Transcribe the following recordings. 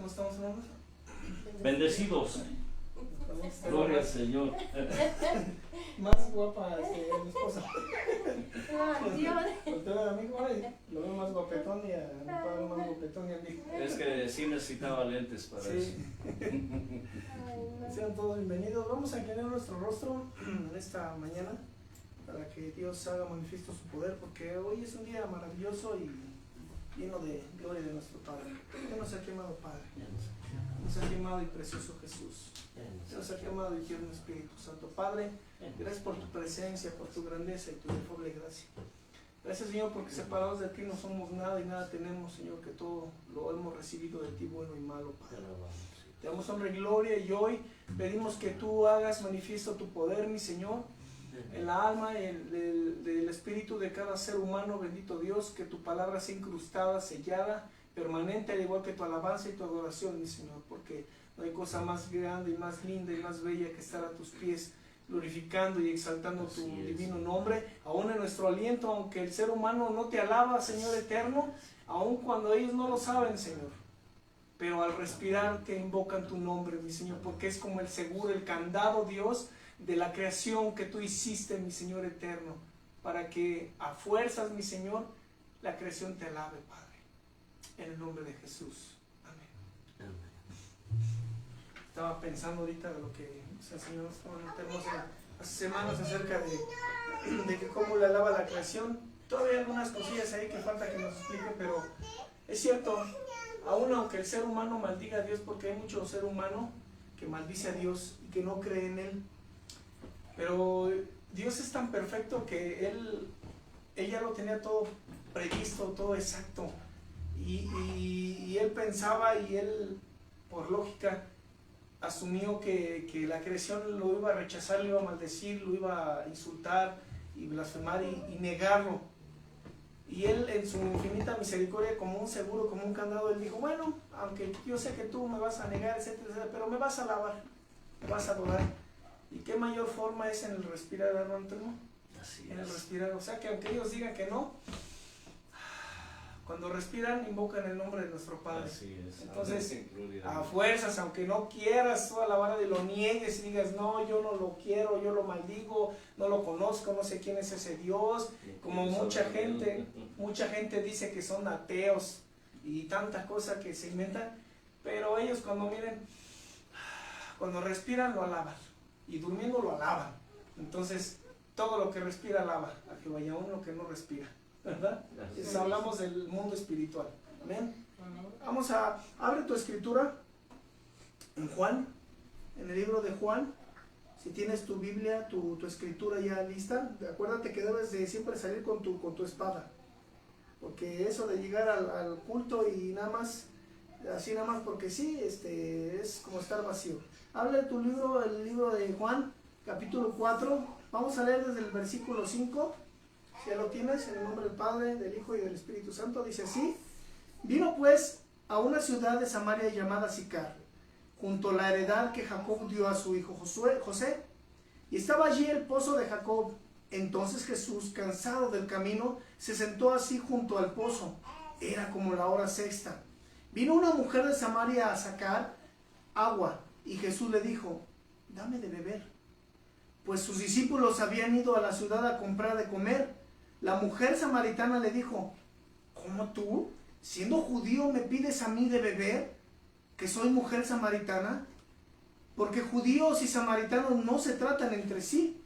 ¿Cómo estamos, hermanos? Bendecidos. Gloria al Señor. Más guapa mi esposa. Dios. Usted a mí, lo veo más guapetón y a mi padre más guapetón y a mí. Es que sí necesitaba lentes para eso. Sí. Sean todos bienvenidos. Vamos a inclinar nuestro rostro en esta mañana para que Dios haga manifiesto su poder, porque hoy es un día maravilloso y lleno de gloria de nuestro Padre. ¿Qué nos ha quemado, Padre? Nos ha quemado y precioso Jesús. Nos ha quemado y tierno Espíritu Santo. Padre, gracias por tu presencia, por tu grandeza y tu inefable gracia. Gracias, Señor, porque separados de ti no somos nada y nada tenemos, Señor, que todo lo hemos recibido de ti, bueno y malo, Padre. Te damos honra y gloria y hoy pedimos que tú hagas manifiesto tu poder, mi Señor, en la alma del espíritu de cada ser humano, bendito Dios, que tu palabra sea incrustada, sellada, permanente, al igual que tu alabanza y tu adoración, mi Señor, porque no hay cosa más grande y más linda y más bella que estar a tus pies, glorificando y exaltando tu divino nombre, aún en nuestro aliento, aunque el ser humano no te alaba, Señor eterno, aun cuando ellos no lo saben, Señor, pero al respirar te invocan tu nombre, mi Señor, porque es como el seguro, el candado, Dios, de la creación que tú hiciste, mi Señor eterno, para que a fuerzas, mi Señor, la creación te alabe, Padre, en el nombre de Jesús. Amén. Estaba pensando ahorita de lo que nos enseñó hace semanas acerca de que cómo le alaba la creación. Todavía hay algunas cosillas ahí que falta que nos explique, pero es cierto, aún aunque el ser humano maldiga a Dios, porque hay mucho ser humano que maldice a Dios y que no cree en Él, pero Dios es tan perfecto que Él ya lo tenía todo previsto, todo exacto, y Él pensaba y Él, por lógica, asumió que la creación lo iba a rechazar, lo iba a maldecir, lo iba a insultar y blasfemar y negarlo. Y Él, en su infinita misericordia, como un seguro, como un candado, Él dijo, bueno, aunque yo sé que tú me vas a negar, etcétera, etcétera, pero me vas a alabar, me vas a adorar. ¿Y qué mayor forma es en el respirar, hermano? Así en el es. respirar, o sea que aunque ellos digan que no, cuando respiran invocan el nombre de nuestro Padre. Así es. Entonces, a fuerzas, aunque no quieras tú alabar y lo niegues y digas, no, yo no lo quiero, yo lo maldigo, no lo conozco, no sé quién es ese Dios, como mucha gente dice que son ateos y tanta cosa que se inventan, pero ellos cuando respiran lo alaban y durmiendo lo alaban. Entonces, todo lo que respira alaba a Jehová y aún lo que no respira, ¿verdad? Entonces, hablamos del mundo espiritual. Amén. Abre tu escritura en Juan, en el libro de Juan. Si tienes tu Biblia, tu escritura ya lista, acuérdate que debes de siempre salir con tu espada, porque eso de llegar al culto y nada más, así nada más porque sí, es como estar vacío. Abre tu libro, el libro de Juan, capítulo 4, vamos a leer desde el versículo 5, si ya lo tienes, en el nombre del Padre, del Hijo y del Espíritu Santo, dice así: vino pues a una ciudad de Samaria llamada Sicar, junto a la heredad que Jacob dio a su hijo José, y estaba allí el pozo de Jacob. Entonces Jesús, cansado del camino, se sentó así junto al pozo. Era como la hora sexta. Vino una mujer de Samaria a sacar agua, y Jesús le dijo, dame de beber. Pues sus discípulos habían ido a la ciudad a comprar de comer. La mujer samaritana le dijo, ¿cómo tú, siendo judío, me pides a mí de beber, que soy mujer samaritana? Porque judíos y samaritanos no se tratan entre sí.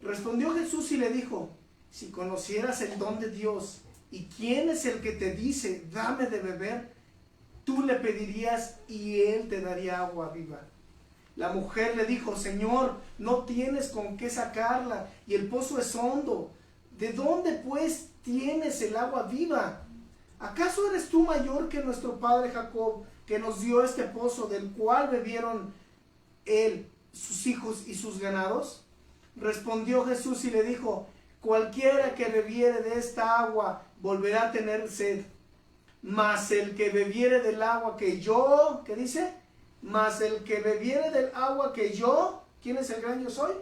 Respondió Jesús y le dijo, si conocieras el don de Dios y quién es el que te dice, dame de beber, tú le pedirías y él te daría agua viva. La mujer le dijo, Señor, no tienes con qué sacarla y el pozo es hondo. ¿De dónde pues tienes el agua viva? ¿Acaso eres tú mayor que nuestro padre Jacob, que nos dio este pozo del cual bebieron él, sus hijos y sus ganados? Respondió Jesús y le dijo, cualquiera que bebiere de esta agua volverá a tener sed, mas el que bebiere del agua que yo, ¿qué dice? Mas el que bebiere del agua que yo, ¿quién es el gran yo soy?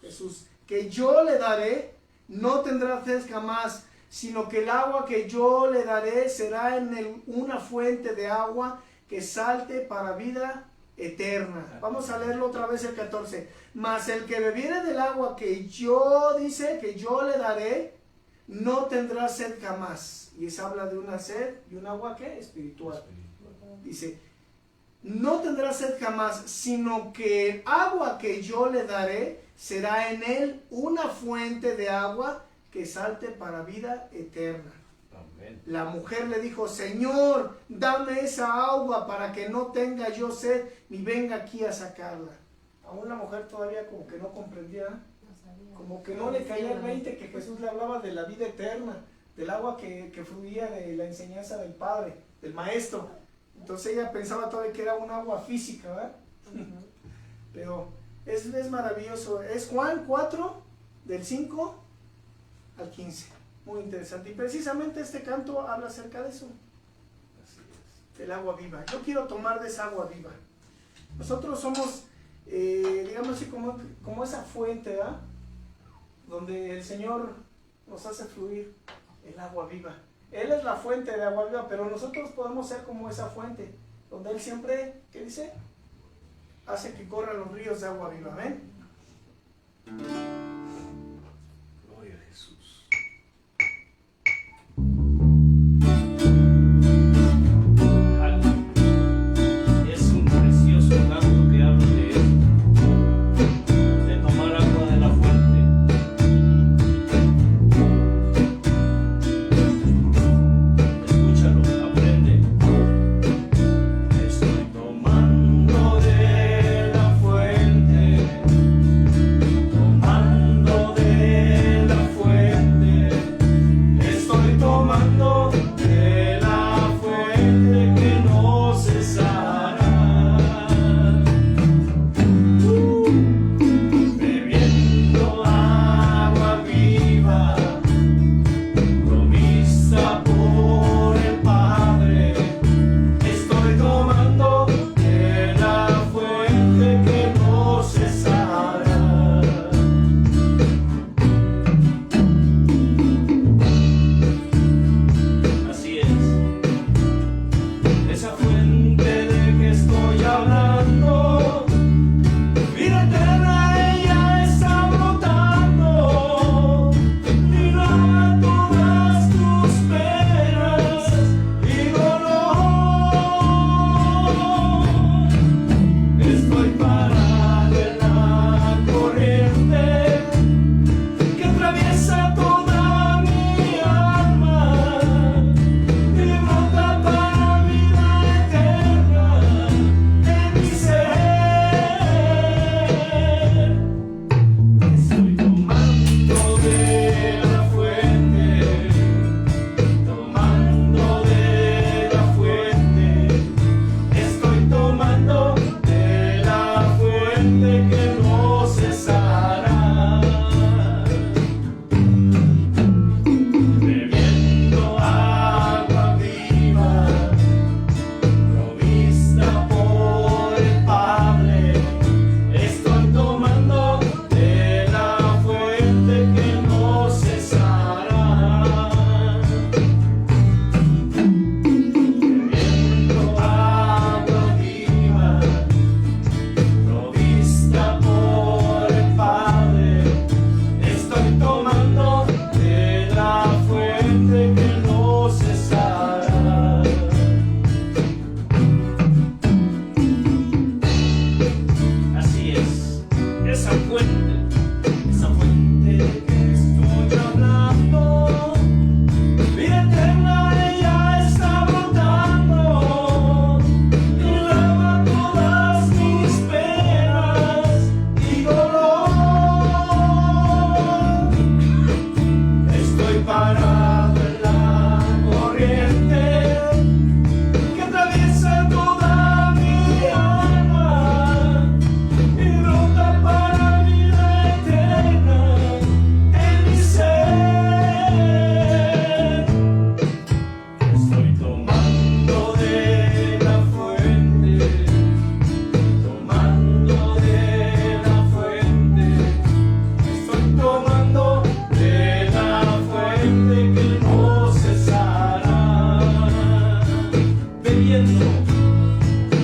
Jesús. Que yo le daré, no tendrá sed jamás, sino que el agua que yo le daré será en él una fuente de agua que salte para vida eterna. Vamos a leerlo otra vez el 14. Mas el que bebiere del agua que yo, dice, que yo le daré, no tendrá sed jamás. Y eso habla de una sed y un agua que espiritual. Dice, no tendrá sed jamás, sino que el agua que yo le daré será en él una fuente de agua que salte para vida eterna. Amén. La mujer le dijo, Señor, dame esa agua para que no tenga yo sed ni venga aquí a sacarla. Aún la mujer todavía como que no comprendía, como que no le caía el 20 que Jesús le hablaba de la vida eterna, del agua que fluía de la enseñanza del Padre, del Maestro. Entonces ella pensaba todavía que era un agua física, ¿verdad? Pero es maravilloso. Es Juan 4, del 5 al 15. Muy interesante. Y precisamente este canto habla acerca de eso. Así es. Del agua viva. Yo quiero tomar de esa agua viva. Nosotros somos, digamos así, como esa fuente, ¿verdad? Donde el Señor nos hace fluir el agua viva. Él es la fuente de agua viva, pero nosotros podemos ser como esa fuente, donde Él siempre, ¿qué dice? Hace que corran los ríos de agua viva. Amén. Gloria a Jesús. Es un precioso canto que habla de tomar agua de la fuente. Escúchalo, aprende. Estoy tomando de la fuente, tomando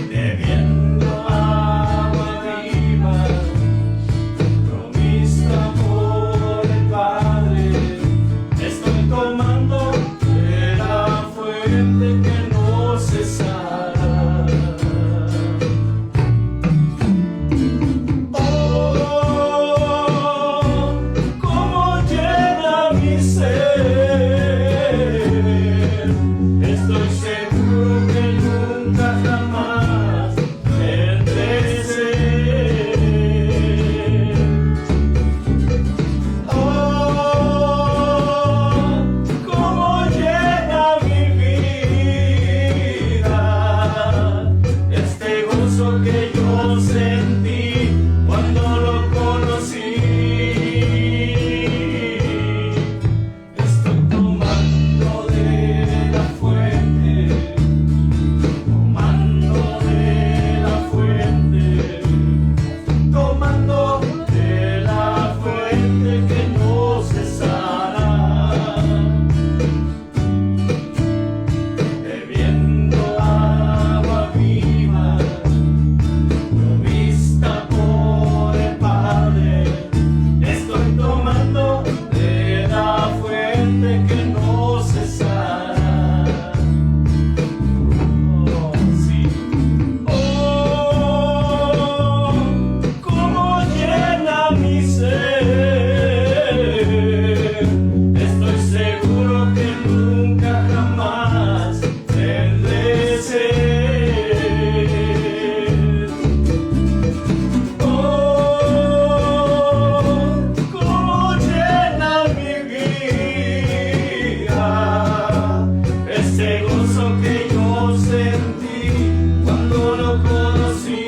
bebiendo agua viva, provista por el Padre. Estoy tomando de la fuente que no cesará. Oh, cómo llena mi ser. Estoy seguro que nunca jamás tendré sed. Oh, cómo llena mi vida este gozo que yo sentí cuando lo conocí. Estoy tomando de la fuente, tomando de la fuente, tomando de la fuente que no cesará, bebiendo agua viva, provista por el Padre. Estoy tomando de la fuente que no cesará. Oh, sí. Oh, cómo llena mi ser. Estoy seguro que nunca jamás tendré sed. Oh, cómo llena mi vida ese gozo que yo sentí cuando lo conocí.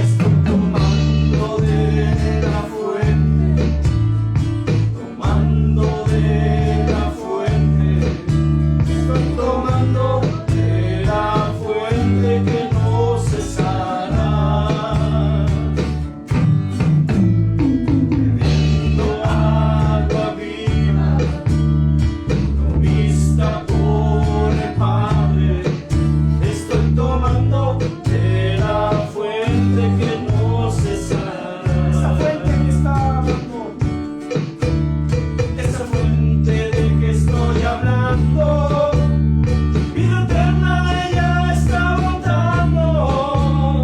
Estoy tomando de la fuente, tomando de la fuente, estoy tomando de la fuente que no cesará, bebiendo agua viva, provista por el Padre. Estoy tomando de la fuente que no cesará. Esa fuente que está hablando, Esa fuente de que estoy hablando, vida eterna ella está brotando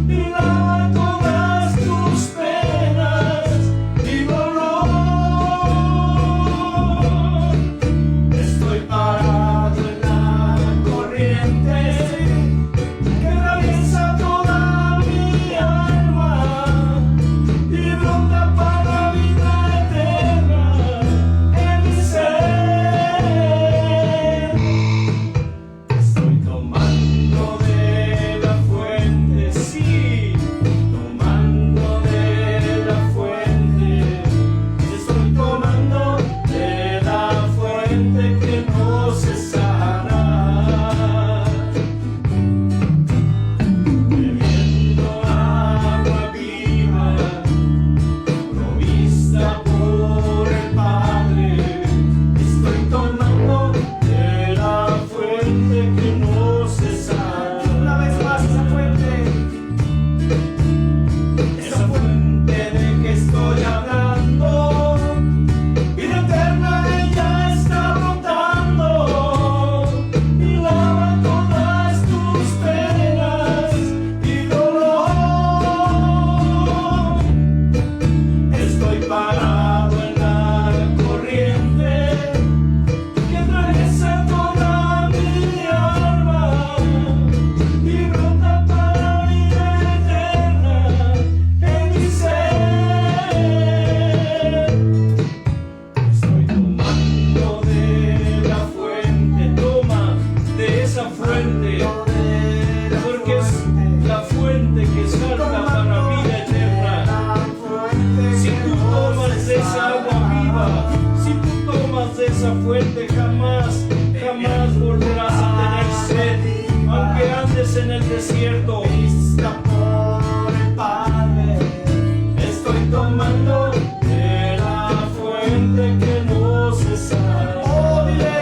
y lava todas tus penas y dolor. Estoy parado en la corriente que atraviesa toda mi alma y brota para vida eterna en mi ser. Estoy tomando de la fuente, sí, tomando de la fuente. Estoy tomando de la fuente que no cesará, bebiendo agua viva, provista por el Padre. Estoy tomando de la fuente que no cesará. una vez más, esa fuente De que estoy hablando, vida eterna ella está brotando y lava todas tus penas y dolor. Estoy parado en la corriente que atraviesa toda mi alma y brota para vida eterna en mi ser. Estoy tomando de la fuente, toma de esa fuente, porque es la fuente que salta para vida eterna. Si tú tomas de esa agua viva, si tú tomas de esa fuente, jamás volverás a tener sed, aunque andes en el desierto. vista por el Padre. Estoy tomando de la fuente que no cesará. Oh, dile,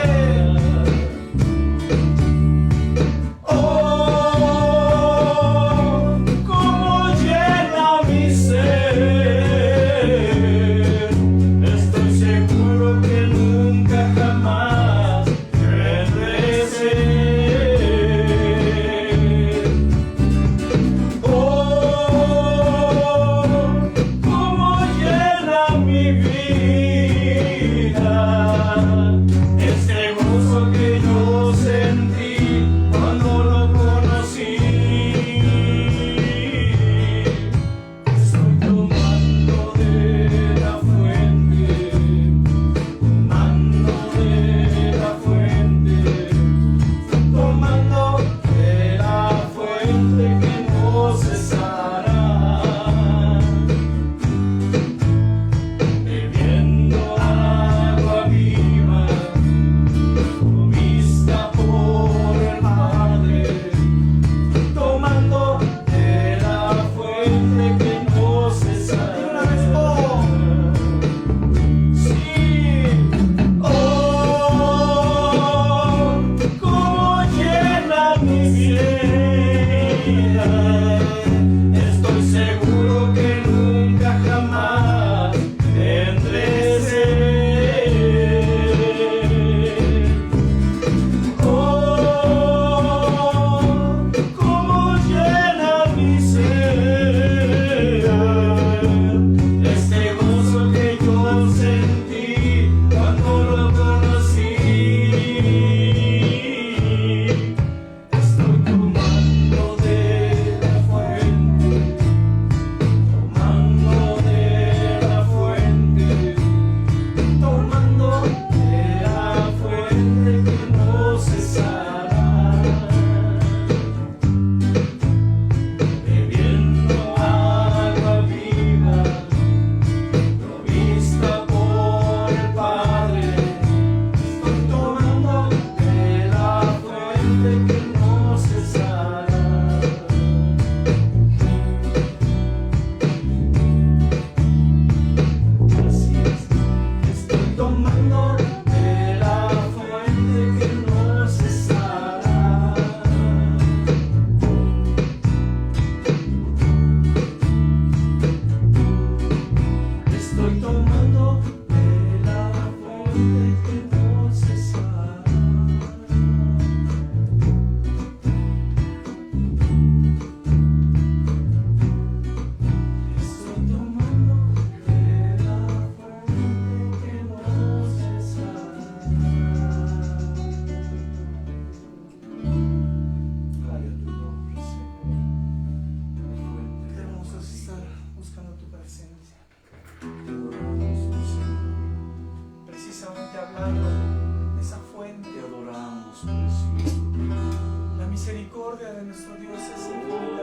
misericordia de nuestro Dios es infinita.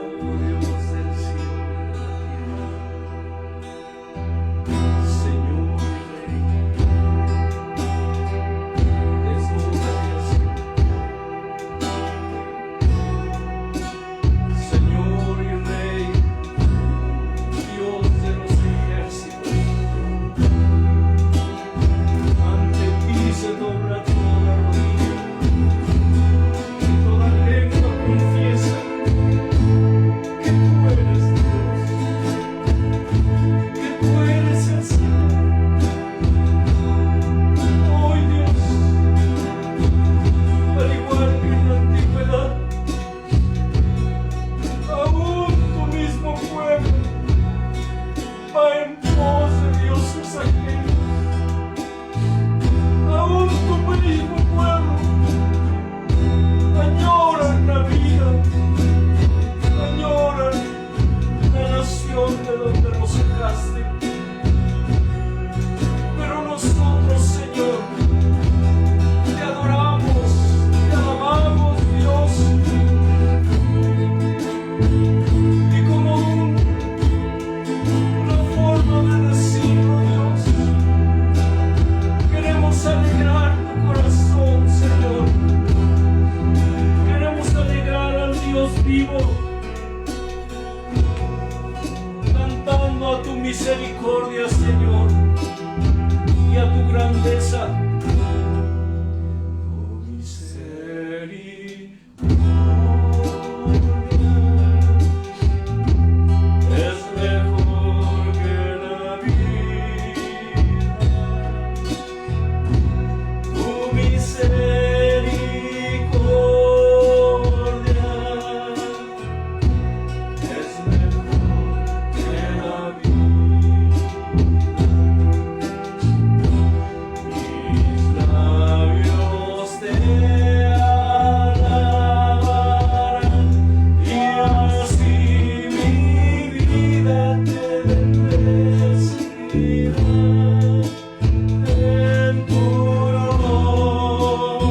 Dios del cielo y de la tierra, Señor y Rey, desnúdate, Señor y Rey, Dios de los ejércitos, ante ti se dobla toda rodilla. Confiesa que tú eres Dios, que tú eres el Señor. Hoy Dios, al igual que en la antigüedad, aún tu mismo pueblo va en pos de dioses ajenos. Aún tu mismo pueblo añoran la vida, añoran la nación de donde nos sacaste. Pero nosotros, Señor, te adoramos, te alabamos, Dios. Y como una forma de decirlo, Dios, queremos alegrar tu corazón, Señor. Alegrar al Dios vivo, cantando a tu misericordia, Señor, y a tu grandeza. Tu misericordia es mejor que la vida. Tu misericordia es mejor que la vida. Mis labios te alabarán y así mi vida te bendecirá en tu nombre.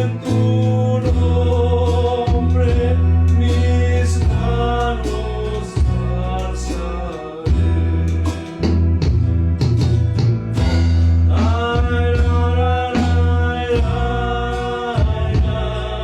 en tu nombre mis manos alzaré. Ay, la, la, la, la, la, la,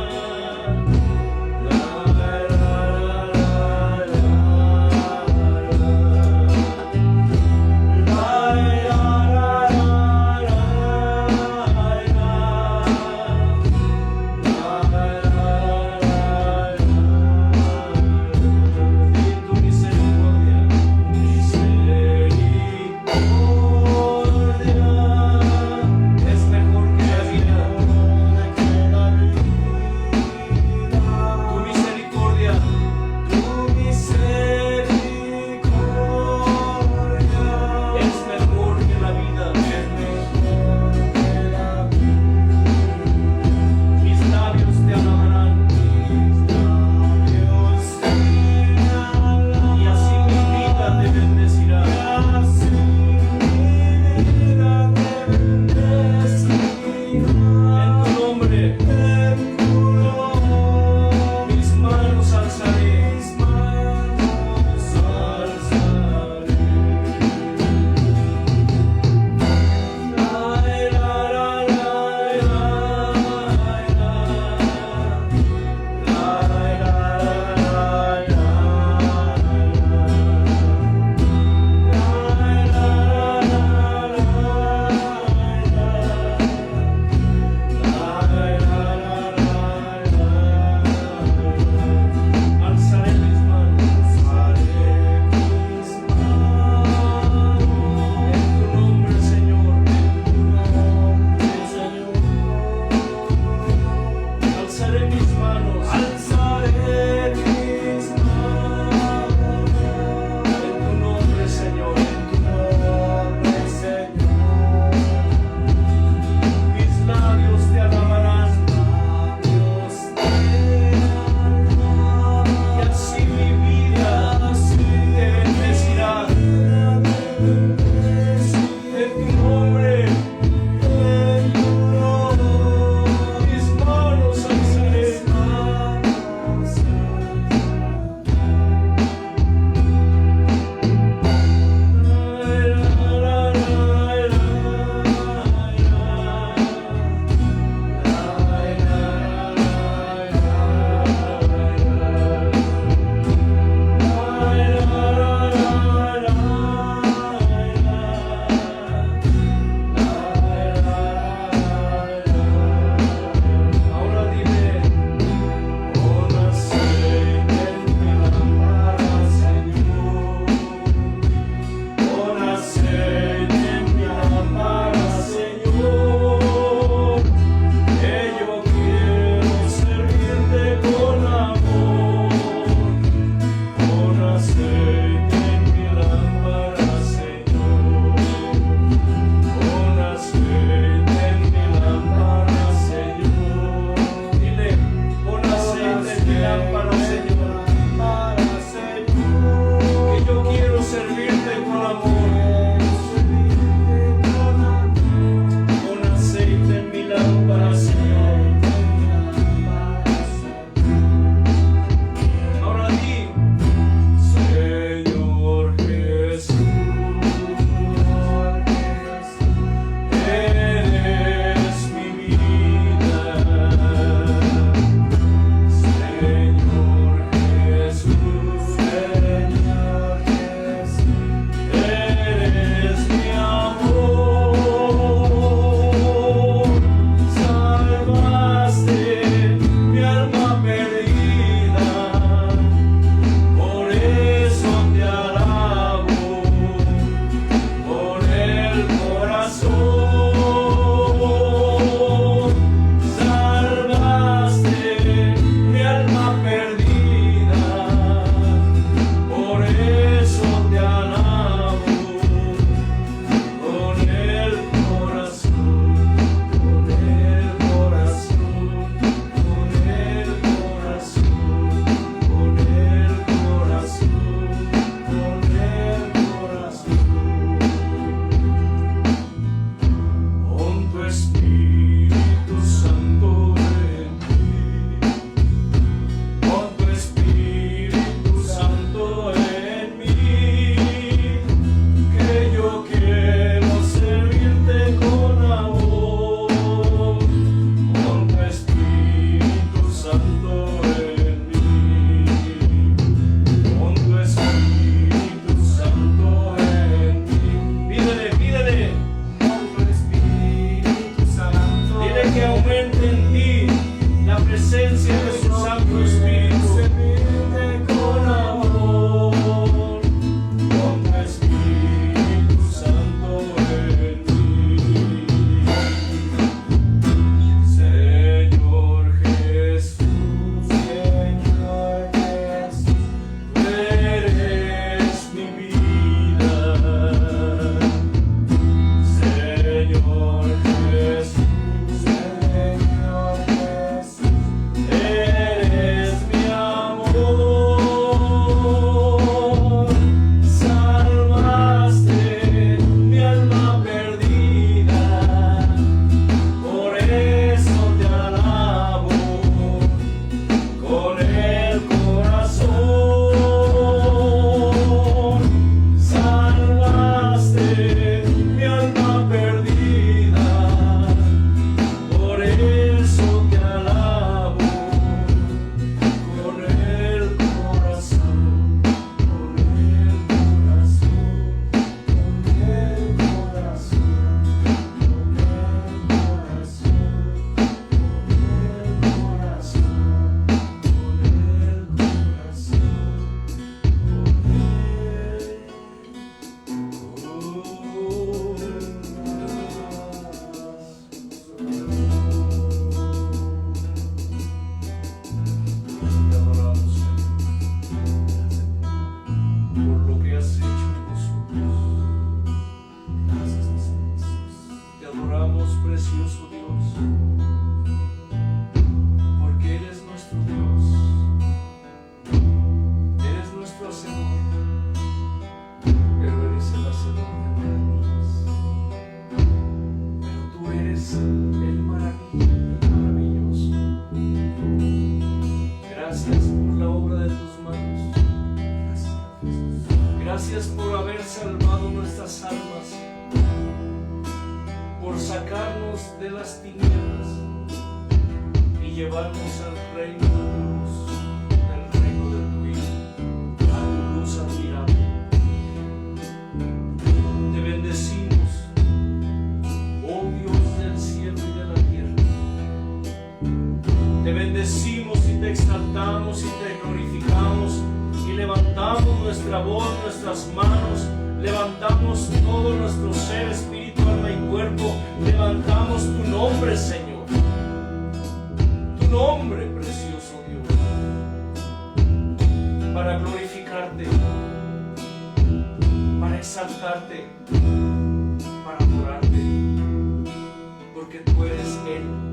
siente en ti la presencia de su Santo Espíritu. Con amor, con tu Espíritu Santo en mí. Señor Jesús, tú eres mi vida. Señor Jesús, eres mi amor. Salvaste mi alma perdida, por eso te alabo con el corazón. Salvaste mi alma perdida, por eso te alabo con el corazón, con el corazón, con el corazón, con Te adoramos, Señor, por lo que has hecho en nosotros. Te adoramos, precioso Dios, porque eres nuestro Dios, eres nuestro Hacedor, pero eres el Hacedor de maravillas. Pero tú eres el maravilloso. Gracias por la obra de tus manos. Gracias por haber salvado nuestras almas, por sacarnos de las tinieblas y llevarnos al reino de tu luz, del reino de tu Hijo, a tu luz admirable. Te bendecimos, oh Dios del cielo y de la tierra. Te bendecimos y te exaltamos y te glorificamos y levantamos nuestra voz, nuestras manos, levantamos todo nuestro ser, espíritu, alma y cuerpo, levantamos tu nombre, Señor, tu nombre, precioso Dios, para glorificarte, para exaltarte, para adorarte, porque tú eres el único.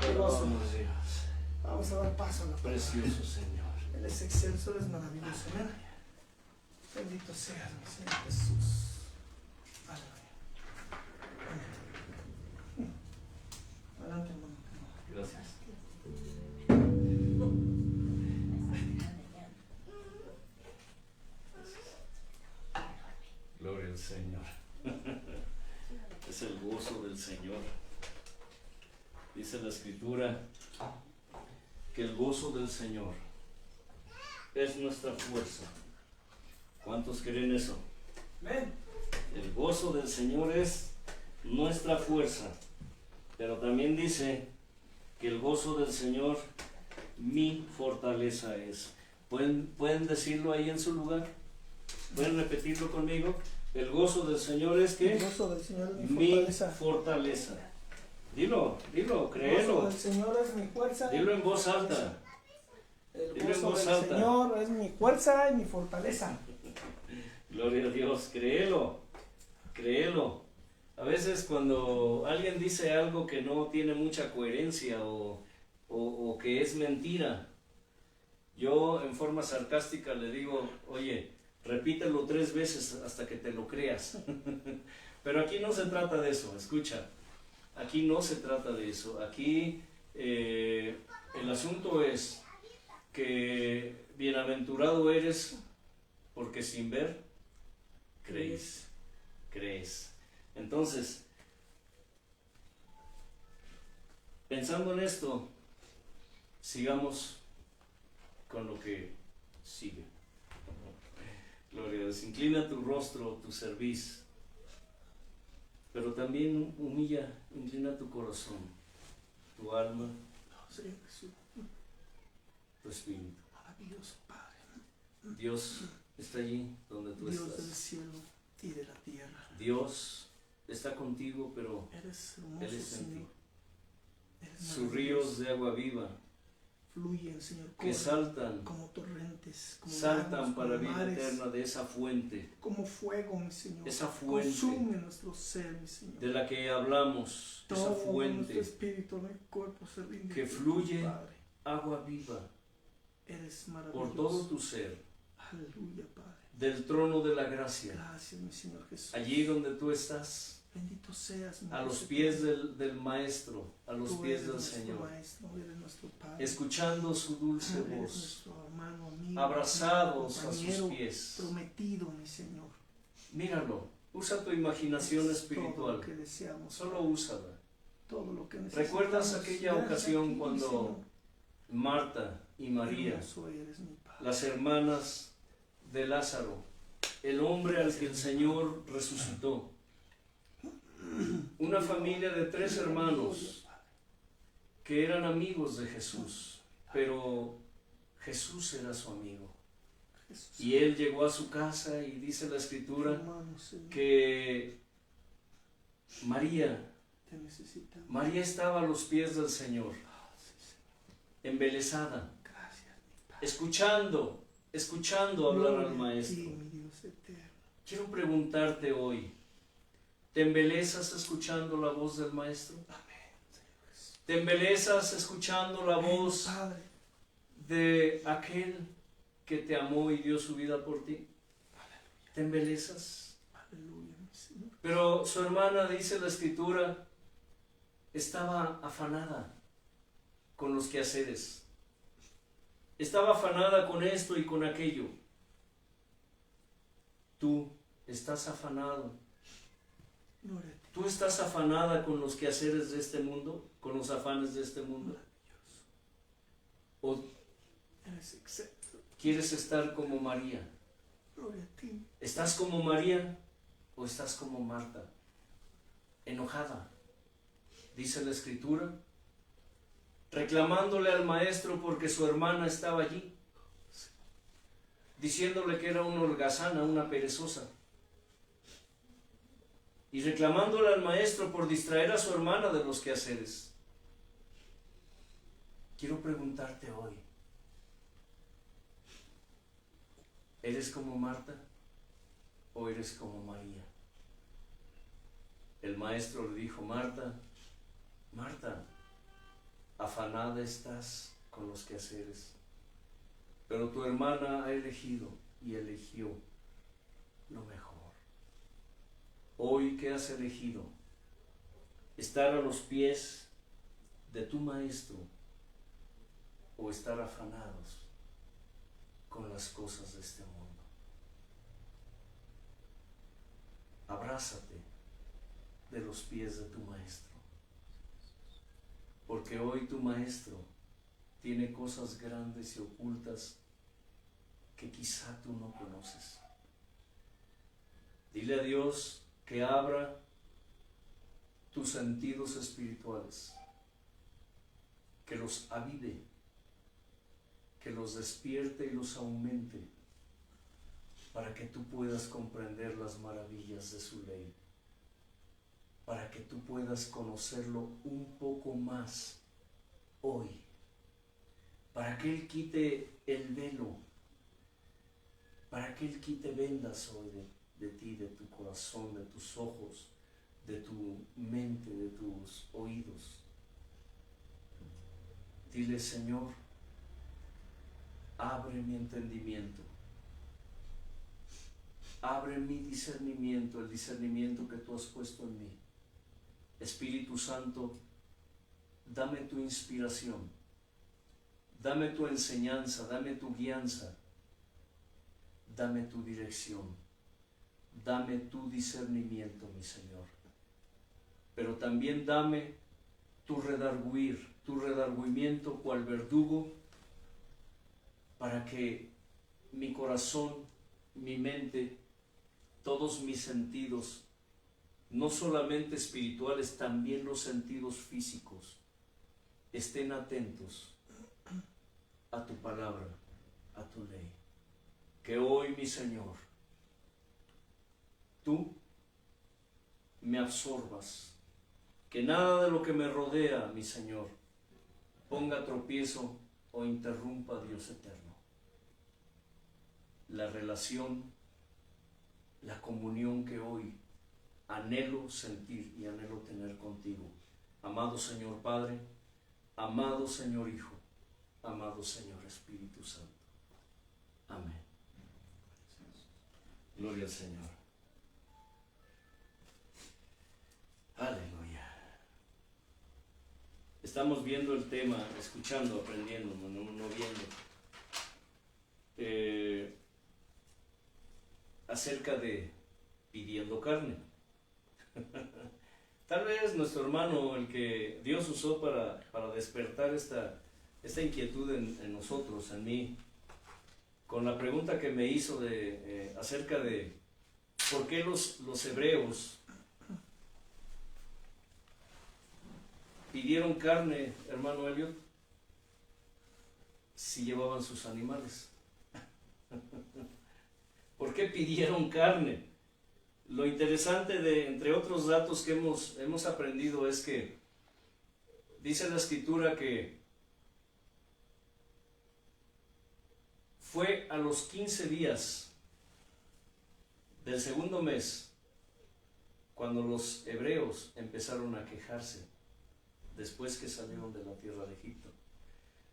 Qué gozo. Vamos, Dios. Vamos a dar paso a la palabra. Precioso Señor. Él es excelso, Él es maravilloso. Amén. Bendito seas, mi Señor Jesús. Aleluya. Amén. Adelante, hermano. Gracias. Gloria al Señor. Es el gozo del Señor. Dice la Escritura que el gozo del Señor es nuestra fuerza. ¿Cuántos creen eso? Amén. El gozo del Señor es nuestra fuerza. Pero también dice que el gozo del Señor mi fortaleza es. ¿Pueden decirlo ahí en su lugar? ¿Pueden repetirlo conmigo? El gozo del Señor es que El gozo del Señor es mi mi fortaleza. fortaleza. Dilo, El gozo créelo. del Señor es mi fuerza. Dilo en voz alta. El Dilo en gozo voz del alta. Señor es mi fuerza y mi fortaleza. Gloria a Dios, créelo, créelo. A veces cuando alguien dice algo que no tiene mucha coherencia o que es mentira, yo en forma sarcástica le digo, oye, repítelo 3 veces hasta que te lo creas. Pero aquí no se trata de eso, escucha, aquí no se trata de eso. Aquí el asunto es que bienaventurado eres porque sin ver crees. Entonces, pensando en esto, sigamos con lo que sigue. Gloria a Dios. Inclina tu rostro, tu cerviz, pero también humilla, inclina tu corazón, tu alma, Señor Jesús, tu espíritu. maravilloso Padre. Dios está allí donde tú Dios del estás. cielo y de la tierra. Dios está contigo, pero Eres hermoso, Él es en ti. Señor. Eres Sus maravilloso. ríos de agua viva Fluyen, Señor, que corren saltan, como torrentes, como saltan lagos, para como vida mares, eterna de esa fuente, como fuego, mi Señor. esa fuente Consume nuestro ser, mi Señor. de la que hablamos, esa Todo nuestro fuente, espíritu, mi cuerpo se rinde. que a ti, fluye Padre. agua viva Eres maravilloso. por todo tu ser, Aleluya, Padre. del trono de la gracia, Gracias, mi Señor Jesús. allí donde tú estás, Bendito seas, mi a los Dios pies eterno. del Maestro, a los Tú pies eres del nuestro Señor, Maestro, eres nuestro Padre. escuchando su dulce Eres voz, nuestro hermano, amigo, abrazados a compañero, sus pies. prometido, mi Señor. Míralo, usa tu imaginación Es todo espiritual, lo que deseamos, solo Padre. úsala. Todo lo que necesitamos. ¿Recuerdas aquella Gracias ocasión a ti, mi cuando Señor. Marta y María, Hermoso eres, mi Padre. las hermanas de Lázaro, el hombre al que el Señor resucitó, una familia de 3 hermanos que eran amigos de Jesús, pero Jesús era su amigo? Jesús, Y él llegó a su casa y dice la Escritura hermano, Señor, que María te necesitamos. estaba a los pies del Señor, Sí, Señor. embelesada, Gracias, mi Padre. escuchando hablar Gloria al a Maestro. ti, mi Dios eterno. Quiero preguntarte hoy, ¿te embelesas escuchando la voz del Maestro? Amén, Señor Jesús. ¿Te embelesas escuchando la Amén, voz Padre. de aquel que te amó y dio su vida por ti? ¿Te embelesas? Aleluya, mi Señor. Pero su hermana, dice la Escritura, estaba afanada con los quehaceres. Estaba afanada con esto y con aquello. Tú estás afanado. Gloria a ti. Tú estás afanada con los quehaceres de este mundo, con los afanes de este mundo. ¿O Eres excelso. quieres estar como María? Gloria a ti. ¿Estás como María o estás como Marta? Enojada, dice la Escritura, reclamándole al Maestro porque su hermana estaba allí, diciéndole que era una holgazana, una perezosa, y reclamándole al Maestro por distraer a su hermana de los quehaceres. Quiero preguntarte hoy, ¿eres como Marta o eres como María? El Maestro le dijo, Marta, Marta, afanada estás con los quehaceres, pero tu hermana ha elegido y eligió lo mejor. Hoy, ¿qué has elegido? ¿Estar a los pies de tu maestro o estar afanados con las cosas de este mundo? Abrázate de los pies de tu maestro, porque hoy tu maestro tiene cosas grandes y ocultas que quizá tú no conoces. Dile a Dios que abra tus sentidos espirituales, que los avive, que los despierte y los aumente, para que tú puedas comprender las maravillas de su ley, para que tú puedas conocerlo un poco más hoy, para que Él quite el velo, para que Él quite vendas hoy de ti, de tu corazón, de tus ojos, de tu mente, de tus oídos. Dile, Señor, abre mi entendimiento, abre mi discernimiento, el discernimiento que tú has puesto en mí. Espíritu Santo, dame tu inspiración, dame tu enseñanza, dame tu guianza, dame tu dirección, dame tu discernimiento, mi Señor. Pero también dame tu redargüimiento cual verdugo, para que mi corazón, mi mente, todos mis sentidos, no solamente espirituales, también los sentidos físicos, estén atentos a tu palabra, a tu ley. Que hoy, mi Señor, tú me absorbas, que nada de lo que me rodea, mi Señor, ponga tropiezo o interrumpa a Dios eterno. La relación, la comunión que hoy anhelo sentir y anhelo tener contigo. Amado Señor Padre, amado Señor Hijo, amado Señor Espíritu Santo. Amén. Gloria al Señor. Aleluya. Estamos viendo el tema, escuchando, aprendiendo, no viendo. Acerca de pidiendo carne. Tal vez nuestro hermano, el que Dios usó para despertar esta inquietud en nosotros, en mí, con la pregunta que me hizo acerca de por qué los hebreos pidieron carne, hermano Elliot, si llevaban sus animales. ¿Por qué pidieron carne? Lo interesante entre otros datos que hemos aprendido es que dice la Escritura que fue a los 15 días del segundo mes cuando los hebreos empezaron a quejarse después que salieron de la tierra de Egipto.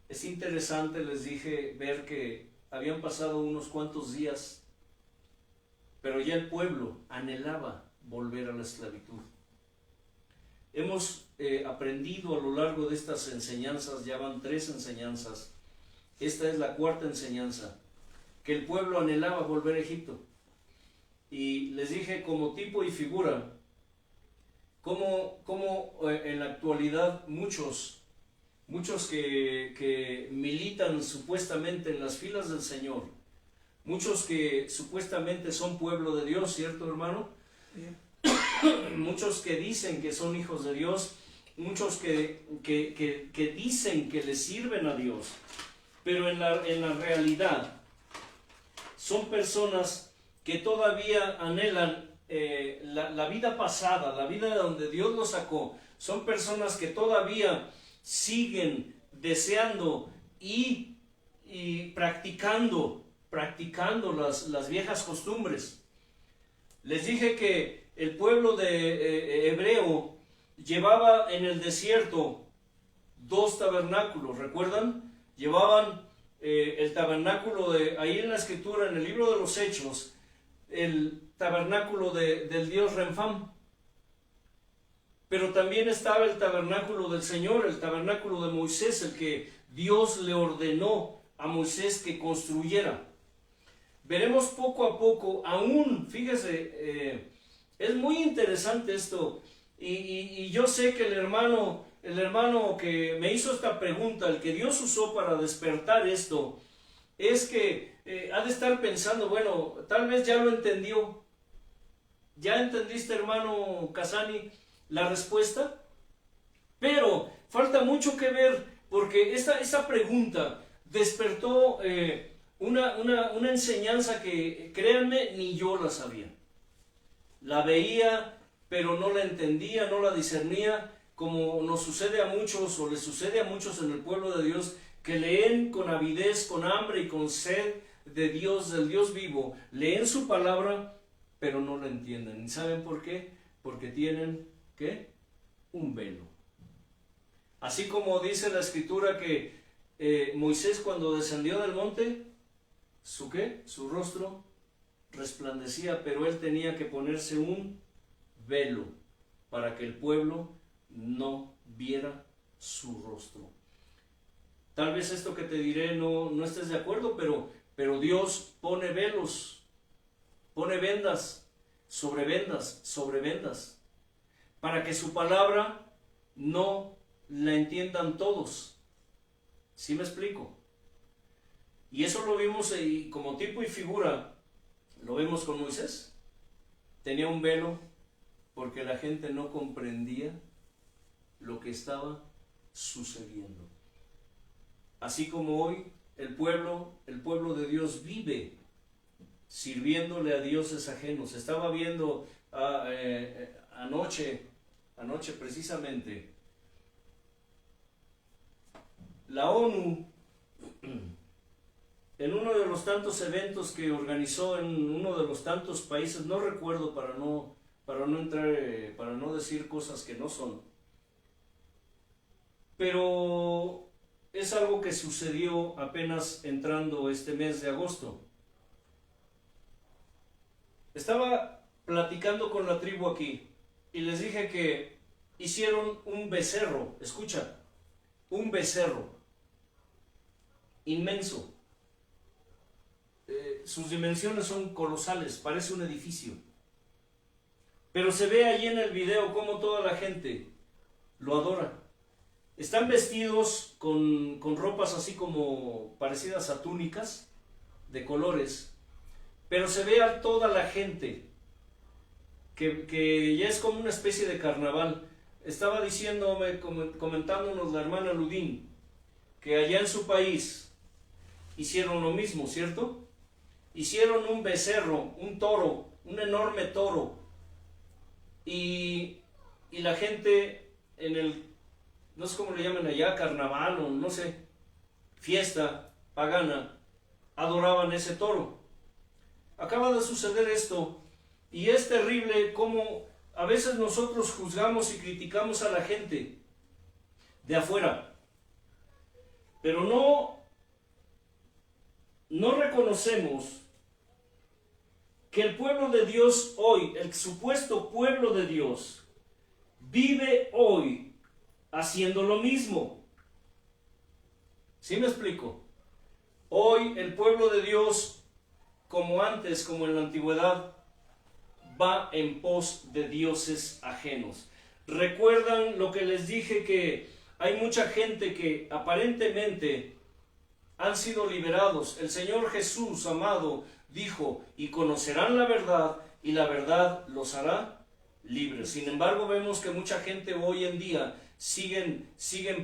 Es interesante, les dije, ver que habían pasado unos cuantos días, pero ya el pueblo anhelaba volver a la esclavitud. Hemos aprendido a lo largo de estas enseñanzas, ya van 3 enseñanzas, esta es la 4ª enseñanza, que el pueblo anhelaba volver a Egipto. Y les dije como tipo y figura, cómo en la actualidad muchos que militan supuestamente en las filas del Señor, muchos que supuestamente son pueblo de Dios, ¿cierto, hermano? Sí. Muchos que dicen que son hijos de Dios, muchos que dicen que le sirven a Dios, pero en la realidad son personas que todavía anhelan la vida pasada, la vida de donde Dios los sacó. Son personas que todavía siguen deseando y practicando las viejas costumbres. Les dije que el pueblo de hebreo llevaba en el desierto 2 tabernáculos, ¿recuerdan? Llevaban el tabernáculo ahí en la escritura, en el libro de los Hechos, el tabernáculo del dios Renfam. Pero también estaba el tabernáculo del Señor, el tabernáculo de Moisés, el que Dios le ordenó a Moisés que construyera. Veremos poco a poco, aún, fíjese, es muy interesante esto, y yo sé que el hermano que me hizo esta pregunta, el que Dios usó para despertar esto, es que ha de estar pensando, bueno, tal vez ya lo entendió. ¿Ya entendiste, hermano Casani, la respuesta? Pero falta mucho que ver, porque esta pregunta despertó una enseñanza que, créanme, ni yo la sabía. La veía, pero no la entendía, no la discernía, como nos sucede a muchos, o les sucede a muchos en el pueblo de Dios, que leen con avidez, con hambre y con sed de Dios, del Dios vivo, leen su palabra, pero no la entienden. ¿Y saben por qué? Porque tienen, ¿qué? Un velo. Así como dice la escritura que Moisés, cuando descendió del monte, ¿su qué? Su rostro resplandecía, pero él tenía que ponerse un velo para que el pueblo no viera su rostro. Tal vez esto que te diré no estés de acuerdo, pero Dios pone velos, pone vendas, sobre vendas, para que su palabra no la entiendan todos. ¿Sí me explico? Y eso lo vimos como tipo y figura, lo vemos con Moisés. Tenía un velo porque la gente no comprendía lo que estaba sucediendo. Así como hoy el pueblo de Dios vive sirviéndole a dioses ajenos. Estaba viendo anoche precisamente, la ONU, en uno de los tantos eventos que organizó en uno de los tantos países, no recuerdo para no entrar, para no decir cosas que no son, pero es algo que sucedió apenas entrando este mes de agosto. Estaba platicando con la tribu aquí y les dije que hicieron un becerro, escucha, un becerro inmenso. Sus dimensiones son colosales, parece un edificio. Pero se ve allí en el video cómo toda la gente lo adora. Están vestidos con ropas así como parecidas a túnicas de colores, pero se ve a toda la gente que ya es como una especie de carnaval. Estaba comentándonos la hermana Ludín, que allá en su país hicieron lo mismo, ¿cierto? Hicieron un becerro, un toro, un enorme toro, y la gente no sé cómo le llaman allá, carnaval o no sé, fiesta pagana, adoraban ese toro. Acaba de suceder esto, y es terrible cómo a veces nosotros juzgamos y criticamos a la gente de afuera, pero no reconocemos que el pueblo de Dios hoy, el supuesto pueblo de Dios, vive hoy haciendo lo mismo. ¿Sí me explico? Hoy el pueblo de Dios, como antes, como en la antigüedad, va en pos de dioses ajenos. ¿Recuerdan lo que les dije, que hay mucha gente que aparentemente han sido liberados? El Señor Jesús, amado, dijo, y conocerán la verdad, y la verdad los hará libres. Sin embargo, vemos que mucha gente hoy en día siguen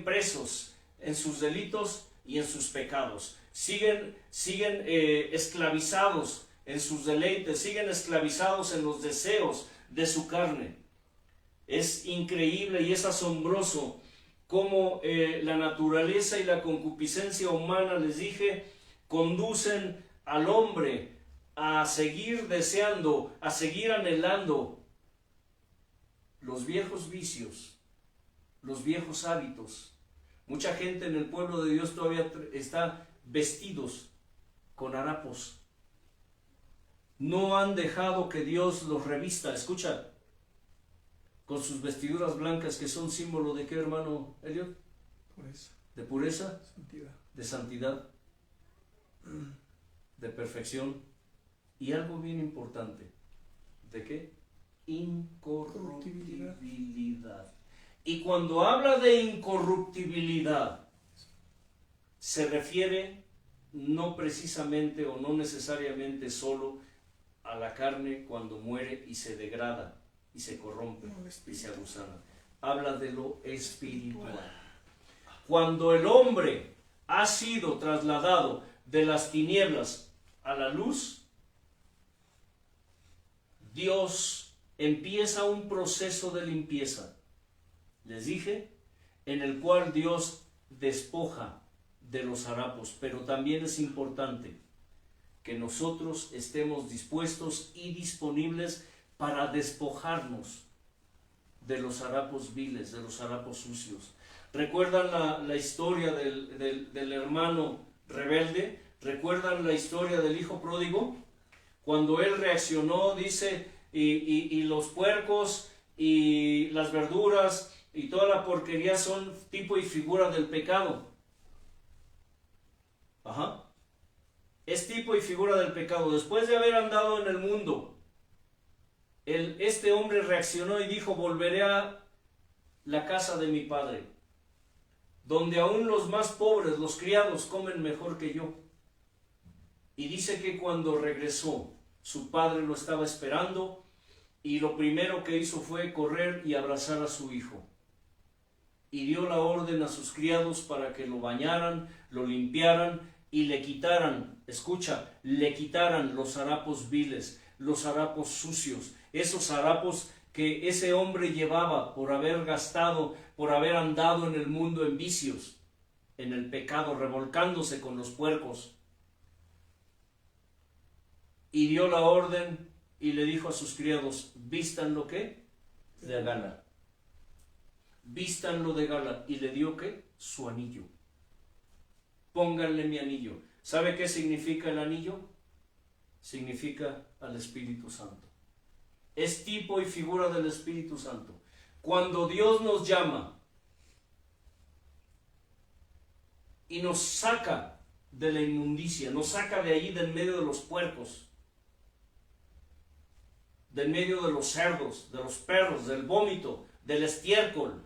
presos en sus delitos y en sus pecados. Siguen esclavizados en sus deleites, siguen esclavizados en los deseos de su carne. Es increíble y es asombroso cómo la naturaleza y la concupiscencia humana, les dije, conducen al hombre a seguir deseando, a seguir anhelando los viejos vicios, los viejos hábitos, Mucha gente en el pueblo de Dios todavía está vestidos con harapos. No han dejado que Dios los revista, escucha, con sus vestiduras blancas que son símbolo de ¿qué, hermano Elliot? Pureza. De pureza, Santidad. de santidad, de perfección y algo bien importante, ¿de qué? Incorruptibilidad. Y cuando habla de incorruptibilidad, se refiere no precisamente o no necesariamente solo a la carne cuando muere y se degrada y se corrompe y se aguzana. Habla de lo espiritual. Cuando el hombre ha sido trasladado de las tinieblas a la luz, Dios empieza un proceso de limpieza. Les dije, en el cual Dios despoja de los harapos, pero también es importante que nosotros estemos dispuestos y disponibles para despojarnos de los harapos viles, de los harapos sucios. ¿Recuerdan la historia del hermano rebelde? ¿Recuerdan la historia del hijo pródigo? Cuando él reaccionó, dice, y los puercos y las verduras y toda la porquería son tipo y figura del pecado. Ajá. Es tipo y figura del pecado. Después de haber andado en el mundo, este hombre reaccionó y dijo, volveré a la casa de mi padre, donde aún los más pobres, los criados, comen mejor que yo. Y dice que cuando regresó, su padre lo estaba esperando y lo primero que hizo fue correr y abrazar a su hijo. Y dio la orden a sus criados para que lo bañaran, lo limpiaran y le quitaran, escucha, le quitaran los harapos viles, los harapos sucios, esos harapos que ese hombre llevaba por haber gastado, por haber andado en el mundo en vicios, en el pecado, revolcándose con los puercos. Y dio la orden y le dijo a sus criados, vístanlo ¿qué? De gala. Vístanlo de gala. Y le dio ¿qué? Su anillo. Pónganle mi anillo. ¿Sabe qué significa el anillo? Significa al Espíritu Santo. Es tipo y figura del Espíritu Santo. Cuando Dios nos llama y nos saca de la inmundicia, nos saca de allí del medio de los puercos, del medio de los cerdos, de los perros, del vómito, del estiércol,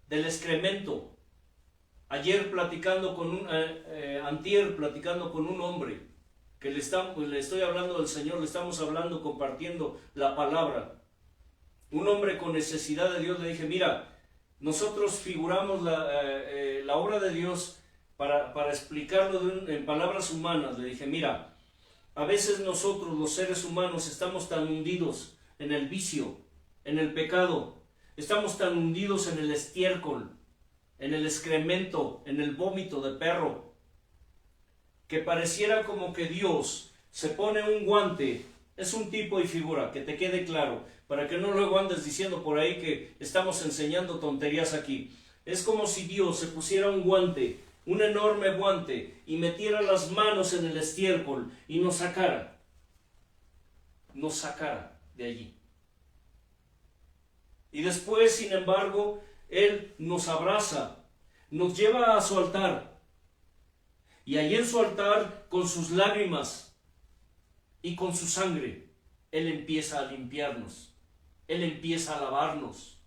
del excremento. Ayer platicando con antier platicando con un hombre que le estoy hablando del Señor, le estamos hablando, compartiendo la palabra. Un hombre con necesidad de Dios, le dije, mira, nosotros figuramos la obra de Dios para explicarlo en palabras humanas. Le dije, mira, a veces nosotros los seres humanos estamos tan hundidos en el vicio, en el pecado, estamos tan hundidos en el estiércol, en el excremento, en el vómito de perro, que pareciera como que Dios se pone un guante. Es un tipo y figura, que te quede claro, para que no luego andes diciendo por ahí que estamos enseñando tonterías aquí. Es como si Dios se pusiera un guante, un enorme guante, y metiera las manos en el estiércol y nos sacara de allí. Y después, sin embargo, Él nos abraza, nos lleva a su altar, y allí en su altar, con sus lágrimas y con su sangre, Él empieza a limpiarnos, Él empieza a lavarnos,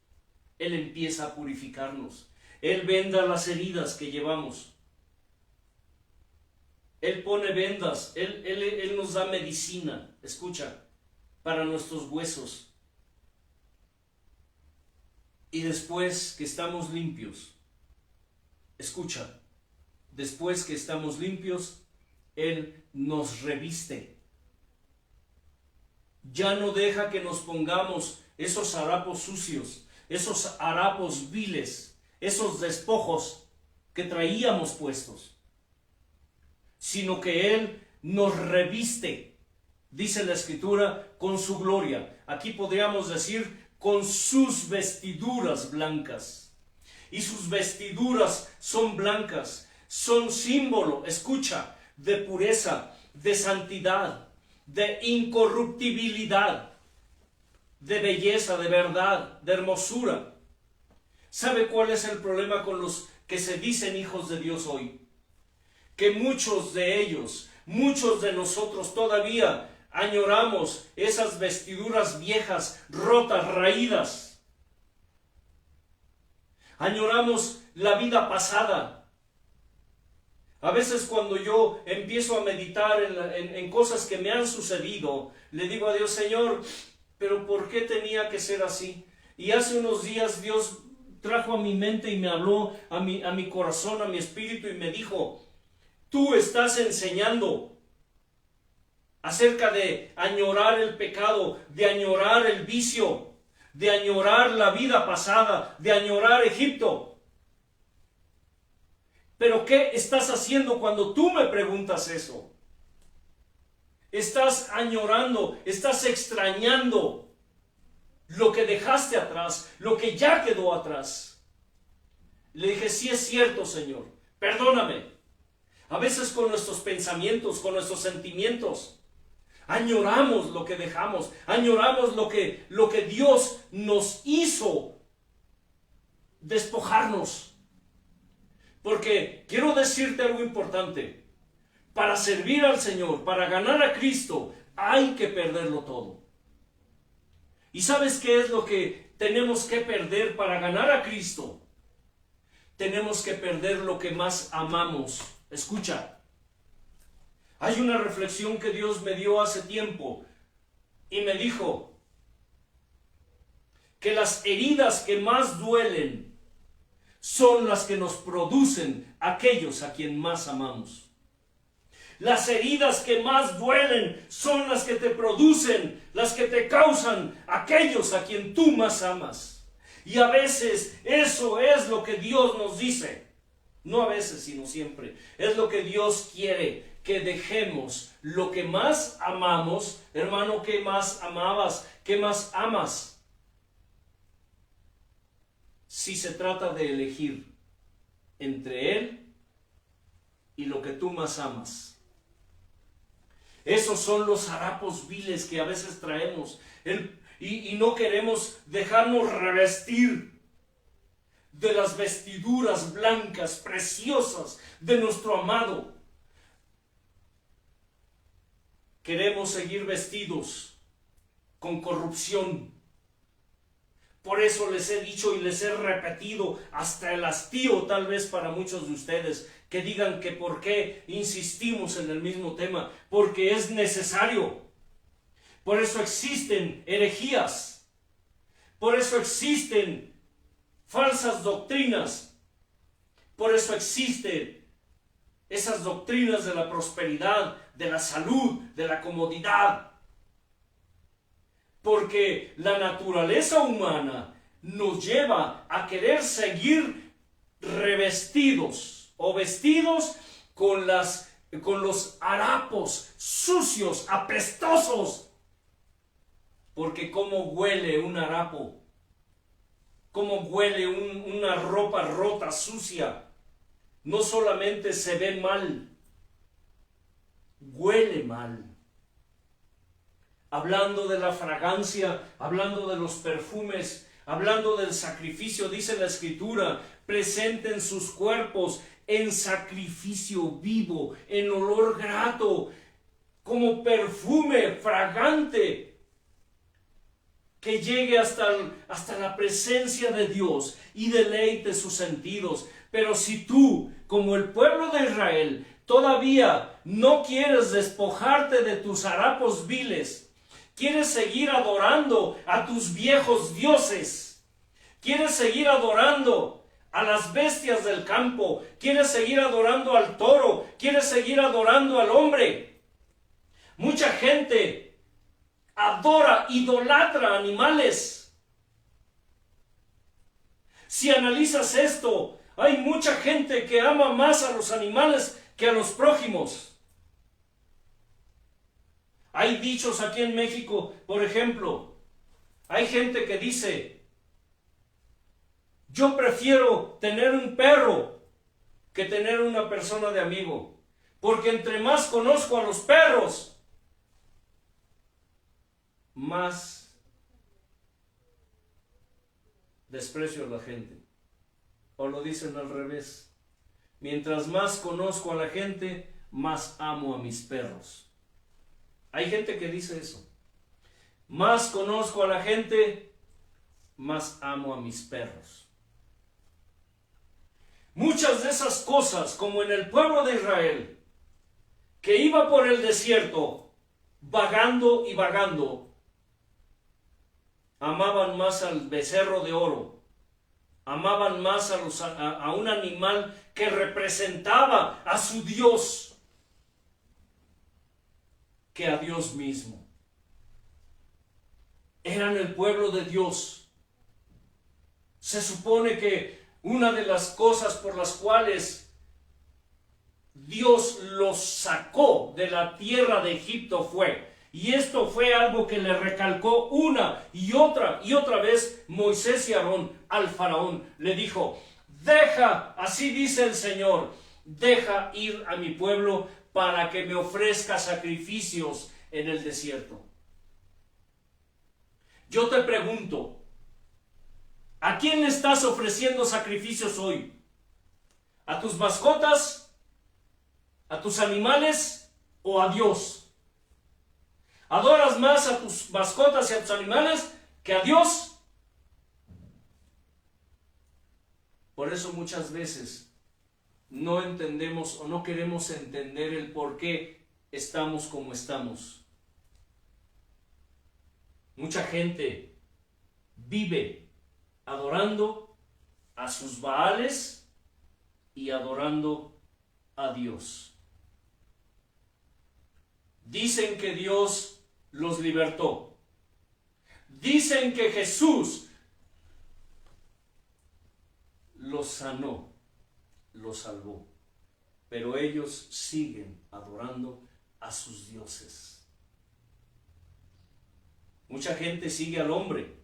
Él empieza a purificarnos, Él venda las heridas que llevamos, Él pone vendas, Él nos da medicina, escucha, para nuestros huesos. Y después que estamos limpios, escucha, después que estamos limpios, Él nos reviste. Ya no deja que nos pongamos esos harapos sucios, esos harapos viles, esos despojos que traíamos puestos, sino que Él nos reviste, dice la Escritura, con su gloria. Aquí podríamos decir, con sus vestiduras blancas. y sus vestiduras son blancas. Son símbolo, escucha, de pureza, de santidad, de incorruptibilidad, de belleza, de verdad, de hermosura. ¿Sabe cuál es el problema con los que se dicen hijos de Dios hoy? Que muchos de ellos, muchos de nosotros todavía añoramos esas vestiduras viejas, rotas, raídas. Añoramos la vida pasada. A veces cuando yo empiezo a meditar en cosas que me han sucedido, le digo a Dios, Señor, pero ¿por qué tenía que ser así? Y hace unos días Dios trajo a mi mente y me habló a mi corazón, a mi espíritu, y me dijo, tú estás enseñando acerca de añorar el pecado, de añorar el vicio, de añorar la vida pasada, de añorar Egipto. Pero ¿qué estás haciendo cuando tú me preguntas eso? Estás añorando, estás extrañando lo que dejaste atrás, lo que ya quedó atrás. Le dije, sí es cierto, Señor, perdóname. A veces con nuestros pensamientos, con nuestros sentimientos, añoramos lo que dejamos, añoramos lo que Dios nos hizo despojarnos. Porque quiero decirte algo importante. Para servir al Señor, para ganar a Cristo, hay que perderlo todo. ¿Y sabes qué es lo que tenemos que perder para ganar a Cristo? Tenemos que perder lo que más amamos. Escucha. Hay una reflexión que Dios me dio hace tiempo y me dijo que las heridas que más duelen son las que nos producen aquellos a quien más amamos. Las heridas que más duelen son las que te producen, las que te causan aquellos a quien tú más amas. Y a veces eso es lo que Dios nos dice. No a veces, sino siempre. Es lo que Dios quiere, que dejemos lo que más amamos. Hermano, ¿qué más amabas? ¿Qué más amas? Si se trata de elegir entre Él y lo que tú más amas. Esos son los harapos viles que a veces traemos y no queremos dejarnos revestir de las vestiduras blancas, preciosas de nuestro amado. Queremos seguir vestidos con corrupción. Por eso les he dicho y les he repetido hasta el hastío tal vez para muchos de ustedes que digan que por qué insistimos en el mismo tema, porque es necesario. Por eso existen herejías, por eso existen falsas doctrinas, por eso existen esas doctrinas de la prosperidad, de la salud, de la comodidad. Porque la naturaleza humana nos lleva a querer seguir revestidos o vestidos con los harapos sucios, apestosos. Porque cómo huele un harapo, cómo huele una ropa rota, sucia. No solamente se ve mal, huele mal. Hablando de la fragancia, hablando de los perfumes, hablando del sacrificio, dice la Escritura, presenten sus cuerpos en sacrificio vivo, en olor grato, como perfume fragante, que llegue hasta la presencia de Dios y deleite sus sentidos. Pero si tú, como el pueblo de Israel, todavía no quieres despojarte de tus harapos viles, quieres seguir adorando a tus viejos dioses, quieres seguir adorando a las bestias del campo, quieres seguir adorando al toro, quieres seguir adorando al hombre. Mucha gente adora, idolatra animales. Si analizas esto, hay mucha gente que ama más a los animales que a los prójimos. Hay dichos aquí en México, por ejemplo, hay gente que dice, Yo prefiero tener un perro que tener una persona de amigo, porque entre más conozco a los perros, más desprecio a la gente. O lo dicen al revés. Mientras más conozco a la gente, más amo a mis perros. Hay gente que dice eso. Más conozco a la gente, más amo a mis perros. Muchas de esas cosas, como en el pueblo de Israel, que iba por el desierto, vagando y vagando, amaban más al becerro de oro, amaban más a un animal que representaba a su Dios que a Dios mismo. Eran el pueblo de Dios. Se supone que una de las cosas por las cuales Dios los sacó de la tierra de Egipto y esto fue algo que le recalcó una y otra vez Moisés y Aarón al faraón. Le dijo: deja, así dice el Señor, deja ir a mi pueblo para que me ofrezca sacrificios en el desierto. Yo te pregunto, ¿a quién le estás ofreciendo sacrificios hoy? ¿A tus mascotas? ¿A tus animales? ¿O a Dios? ¿Adoras más a tus mascotas y a tus animales que a Dios? Por eso muchas veces no entendemos o no queremos entender el por qué estamos como estamos. Mucha gente vive adorando a sus baales y adorando a Dios. Dicen que Dios los libertó. Dicen que Jesús los sanó, los salvó. Pero ellos siguen adorando a sus dioses. Mucha gente sigue al hombre.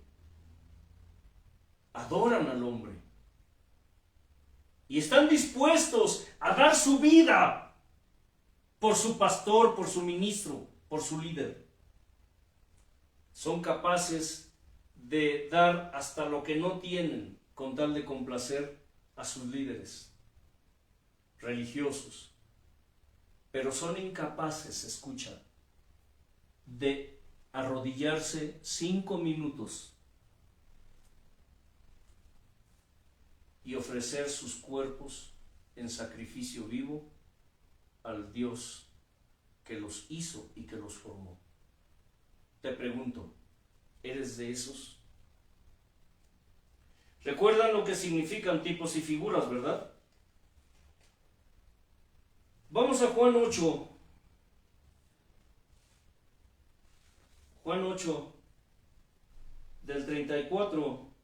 Adoran al hombre. Y están dispuestos a dar su vida por su pastor, por su ministro, por su líder. Son capaces de dar hasta lo que no tienen con tal de complacer a sus líderes religiosos. Pero son incapaces, escucha, de arrodillarse 5 minutos y ofrecer sus cuerpos en sacrificio vivo al Dios que los hizo y que los formó. Te pregunto, ¿eres de esos? ¿Recuerdan lo que significan tipos y figuras, verdad? Vamos a Juan 8. Juan 8, del 34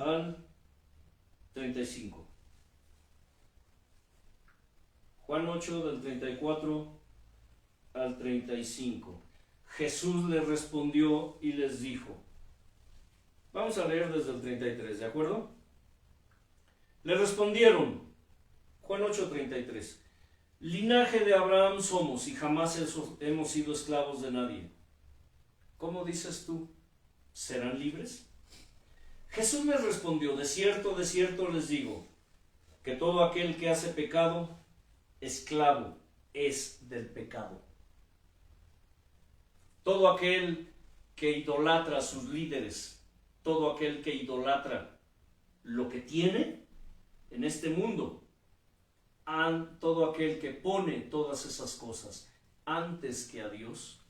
al 35. Juan 8, del 34 al 35. Jesús les respondió y les dijo. Vamos a leer desde el 33, ¿de acuerdo? Le respondieron, Juan 8, 33. Linaje de Abraham somos y jamás hemos sido esclavos de nadie. ¿Cómo dices tú? ¿Serán libres? Jesús les respondió, de cierto les digo, que todo aquel que hace pecado, esclavo es del pecado. Todo aquel que idolatra a sus líderes, todo aquel que idolatra lo que tiene en este mundo, todo aquel que pone todas esas cosas antes que a Dios,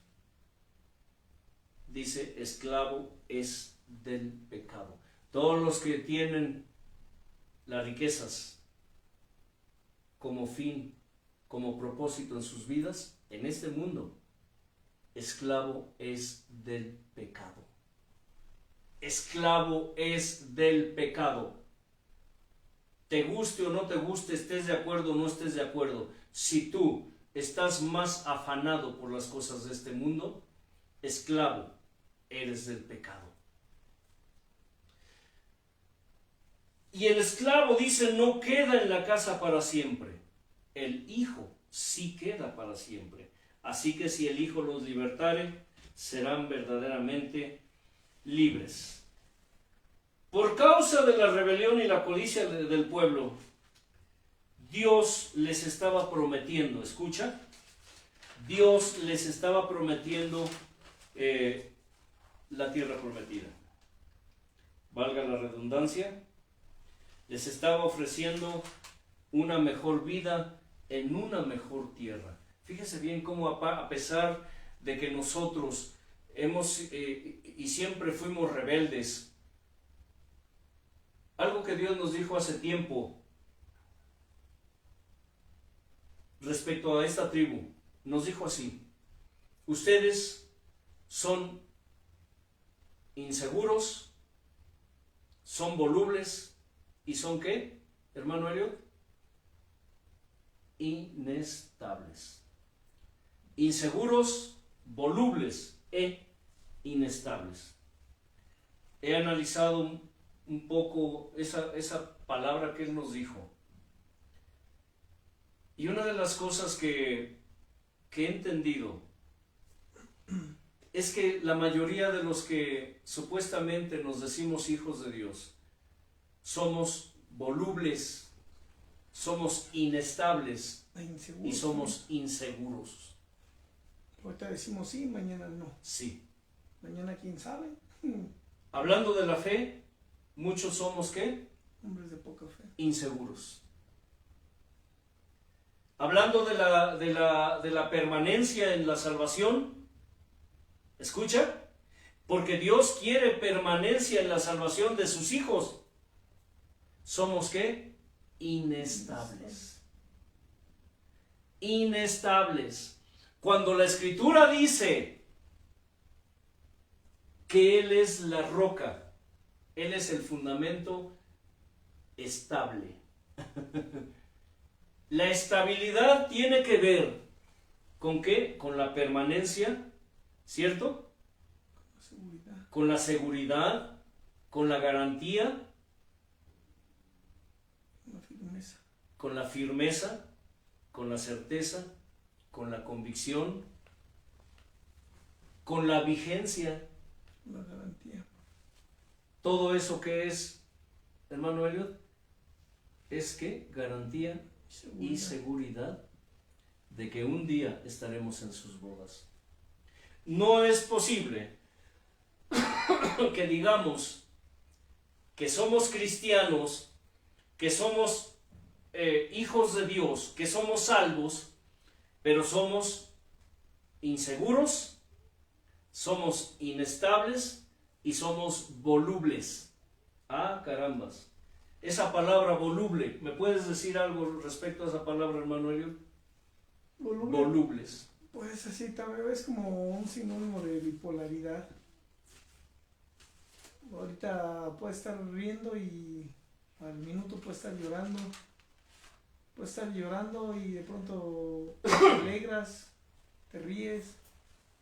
dice, esclavo es del pecado. Todos los que tienen las riquezas como fin, como propósito en sus vidas, en este mundo, esclavo es del pecado. Esclavo es del pecado. Te guste o no te guste, estés de acuerdo o no estés de acuerdo, si tú estás más afanado por las cosas de este mundo, esclavo eres del pecado. Y el esclavo, dice, no queda en la casa para siempre. El hijo sí queda para siempre. Así que si el hijo los libertare, serán verdaderamente libres. Por causa de la rebelión y la codicia del pueblo, Dios les estaba prometiendo, escucha, Dios les estaba prometiendo la tierra prometida. Valga la redundancia, les estaba ofreciendo una mejor vida en una mejor tierra. Fíjese bien cómo a pesar de que nosotros hemos y siempre fuimos rebeldes, algo que Dios nos dijo hace tiempo respecto a esta tribu, nos dijo así: ustedes son inseguros, son volubles y son ¿qué, hermano Elliot? Inestables. Inseguros, volubles e inestables. He analizado un poco esa palabra que Él nos dijo. Y una de las cosas que he entendido es que la mayoría de los que supuestamente nos decimos hijos de Dios somos volubles, somos inestables y somos inseguros. Ahorita decimos sí, mañana no. Sí. Mañana quién sabe. Hablando de la fe, muchos somos ¿qué? Hombres de poca fe. Inseguros. Hablando de la permanencia en la salvación, escucha, porque Dios quiere permanencia en la salvación de sus hijos. ¿Somos qué? Inestables. Inestables. Cuando la Escritura dice que Él es la roca, Él es el fundamento estable. La estabilidad tiene que ver ¿con qué? Con la permanencia, ¿cierto? Con la seguridad, con la garantía, con la firmeza, con la certeza, con la convicción, con la vigencia, la garantía. Todo eso que es, hermano Elliot, es que garantía y seguridad de que un día estaremos en sus bodas. No es posible que digamos que somos cristianos, que somos hijos de Dios, que somos salvos, pero somos inseguros, somos inestables y somos volubles. Ah, carambas. Esa palabra voluble, ¿me puedes decir algo respecto a esa palabra, hermano Elliot? ¿Voluble? Volubles. Pues así también es como un sinónimo de bipolaridad. Ahorita puede estar riendo y al minuto puede estar llorando. Puede estar llorando y de pronto te alegras, te ríes.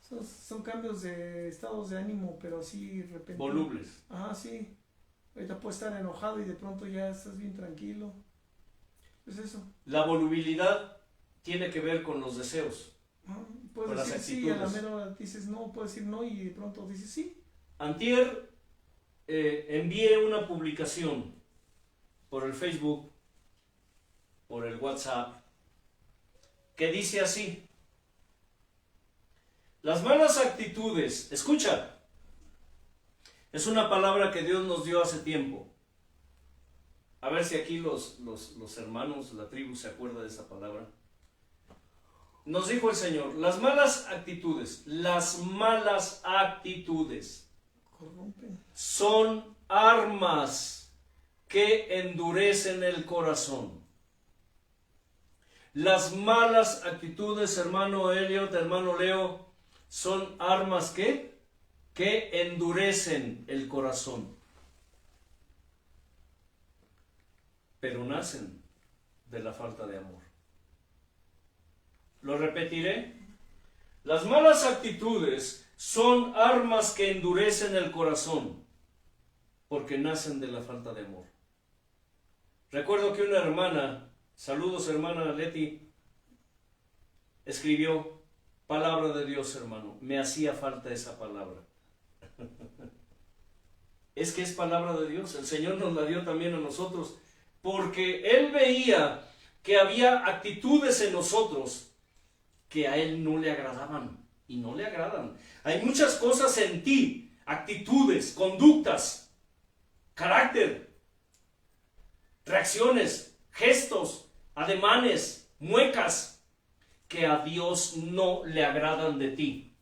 Son cambios de estados de ánimo, pero así repentinos. Volubles. Ajá, sí. Ahorita puedes estar enojado y de pronto ya estás bien tranquilo. Es eso. La volubilidad tiene que ver con los deseos. Puedes con decir las sí, a la actitudes. mera hora dices no, puedes decir no y de pronto dices sí. Antier envié una publicación por el Facebook, por el WhatsApp, que dice así: las malas actitudes, escucha, es una palabra que Dios nos dio hace tiempo. A ver si aquí los hermanos, la tribu se acuerda de esa palabra. Nos dijo el Señor, las malas actitudes Corrompen. son armas que endurecen el corazón. Las malas actitudes, hermano Elliot, hermano Leo, son armas que endurecen el corazón. Pero nacen de la falta de amor. Lo repetiré. Las malas actitudes son armas que endurecen el corazón, porque nacen de la falta de amor. Recuerdo que una hermana, saludos hermana Leti, escribió, palabra de Dios hermano, me hacía falta esa palabra. Es que es palabra de Dios, el Señor nos la dio también a nosotros, porque Él veía que había actitudes en nosotros que a Él no le agradaban y no le agradan. Hay muchas cosas en ti, actitudes, conductas, carácter, reacciones, gestos, ademanes, muecas, que a Dios no le agradan de ti.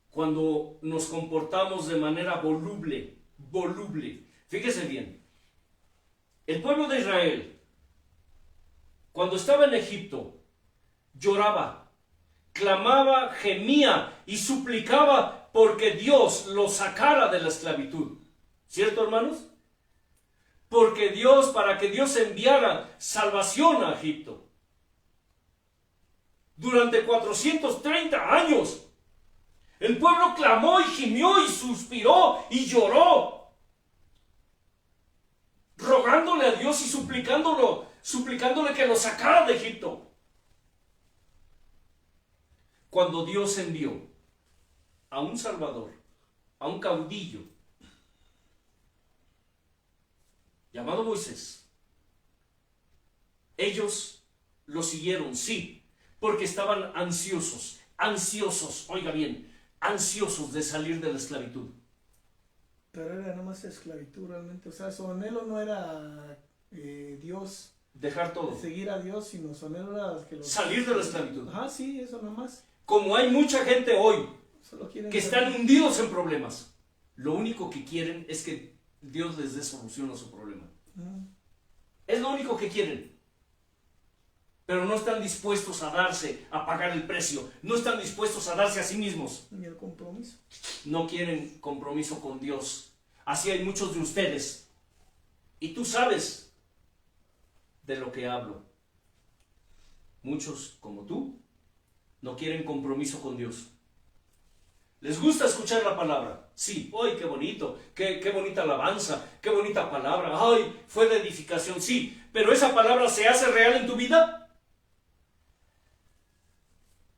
Cuando nos comportamos de manera voluble, fíjese bien, el pueblo de Israel, cuando estaba en Egipto, lloraba, clamaba, gemía y suplicaba porque Dios lo sacara de la esclavitud. ¿Cierto, hermanos? Porque Dios, para que Dios enviara salvación a Egipto. Durante 430 años, el pueblo clamó y gimió y suspiró y lloró, rogándole a Dios y suplicándole que lo sacara de Egipto. Cuando Dios envió a un Salvador, a un caudillo, llamado Moisés, ellos lo siguieron, sí, porque estaban ansiosos, oiga bien, ansiosos de salir de la esclavitud. Pero era nada más esclavitud realmente, o sea, su anhelo no era Dios, dejar todo, seguir a Dios, sino su anhelo era que salir de la esclavitud. Ajá, sí, eso nomás. Como hay mucha gente hoy que están salir. hundidos en problemas, lo único que quieren es que Dios les dé solución a su problema. Es lo único que quieren. Pero no están dispuestos a darse, a pagar el precio. No están dispuestos a darse a sí mismos. Ni el compromiso. No quieren compromiso con Dios. Así hay muchos de ustedes. Y tú sabes de lo que hablo. Muchos, como tú, no quieren compromiso con Dios. ¿Les gusta escuchar la palabra? Sí. ¡Ay, qué bonito! ¡Qué bonita alabanza! ¡Qué bonita palabra! ¡Ay, fue de edificación! Sí. ¿Pero esa palabra se hace real en tu vida?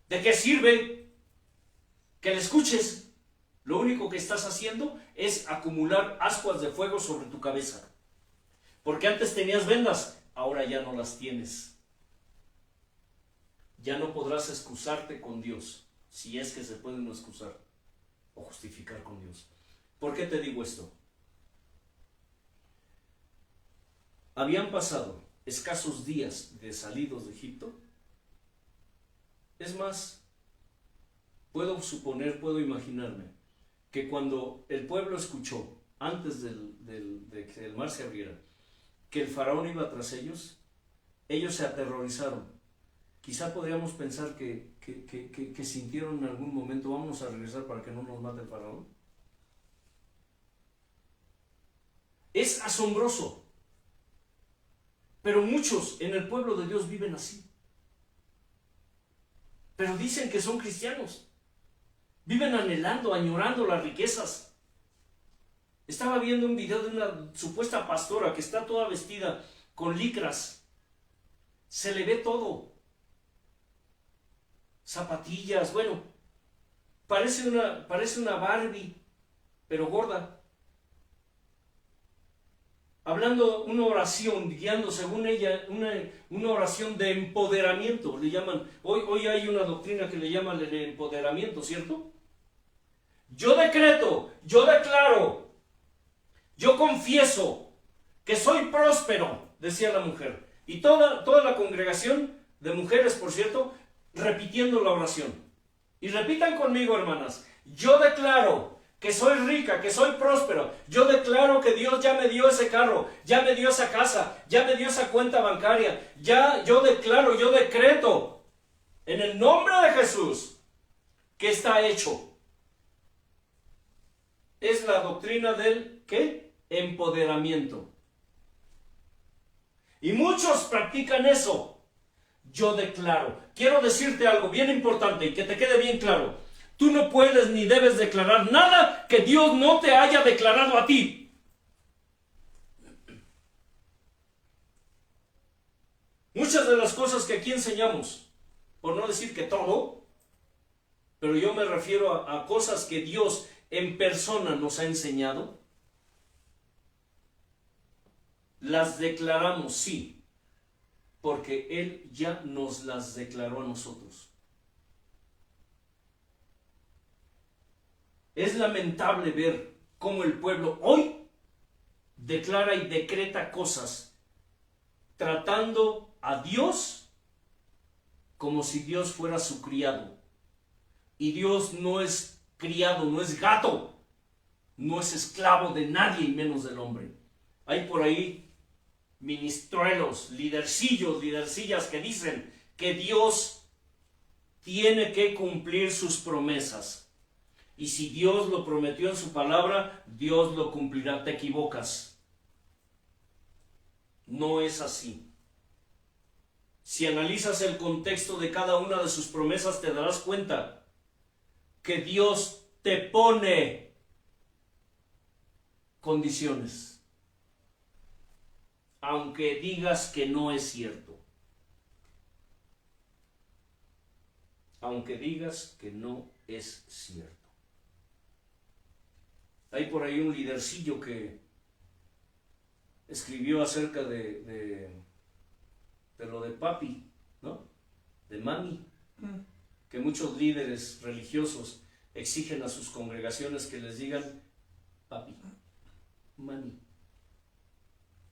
¿De qué sirve que la escuches? Lo único que estás haciendo es acumular ascuas de fuego sobre tu cabeza. Porque antes tenías vendas, ahora ya no las tienes. Ya no podrás excusarte con Dios, si es que se puede no excusar o justificar con Dios. ¿Por qué te digo esto? Habían pasado escasos días de salidos de Egipto. Es más, puedo suponer, puedo imaginarme, que cuando el pueblo escuchó, antes de que el mar se abriera, que el faraón iba tras ellos se aterrorizaron. Quizá podríamos pensar que sintieron en algún momento, vamos a regresar para que no nos mate el faraón. Es asombroso, pero muchos en el pueblo de Dios viven así. Pero dicen que son cristianos. Viven anhelando, añorando las riquezas. Estaba viendo un video de una supuesta pastora que está toda vestida con licras. Se le ve todo. Zapatillas, bueno. Parece una Barbie, pero gorda. Hablando una oración, guiando según ella, una oración de empoderamiento, le llaman. Hoy hay una doctrina que le llaman el empoderamiento, ¿cierto? Yo decreto, yo declaro, yo confieso que soy próspero, decía la mujer. Y toda la congregación de mujeres, por cierto, repitiendo la oración. Y repitan conmigo, hermanas, yo declaro que soy rica, que soy próspero. Yo declaro que Dios ya me dio ese carro, ya me dio esa casa, ya me dio esa cuenta bancaria. Yo declaro, yo decreto, en el nombre de Jesús, que está hecho. Es la doctrina del, ¿qué? Empoderamiento. Y muchos practican eso. Yo declaro. Quiero decirte algo bien importante y que te quede bien claro. Tú no puedes ni debes declarar nada que Dios no te haya declarado a ti. Muchas de las cosas que aquí enseñamos, por no decir que todo, pero yo me refiero a cosas que Dios en persona nos ha enseñado, las declaramos, sí, porque Él ya nos las declaró a nosotros. Es lamentable ver cómo el pueblo hoy declara y decreta cosas tratando a Dios como si Dios fuera su criado. Y Dios no es criado, no es gato, no es esclavo de nadie y menos del hombre. Hay por ahí ministruelos, lidercillos, lidercillas que dicen que Dios tiene que cumplir sus promesas. Y si Dios lo prometió en su palabra, Dios lo cumplirá. Te equivocas. No es así. Si analizas el contexto de cada una de sus promesas, te darás cuenta que Dios te pone condiciones, aunque digas que no es cierto. Aunque digas que no es cierto. Hay por ahí un lidercillo que escribió acerca de lo de papi, ¿no? De mami. Que muchos líderes religiosos exigen a sus congregaciones que les digan papi, mami.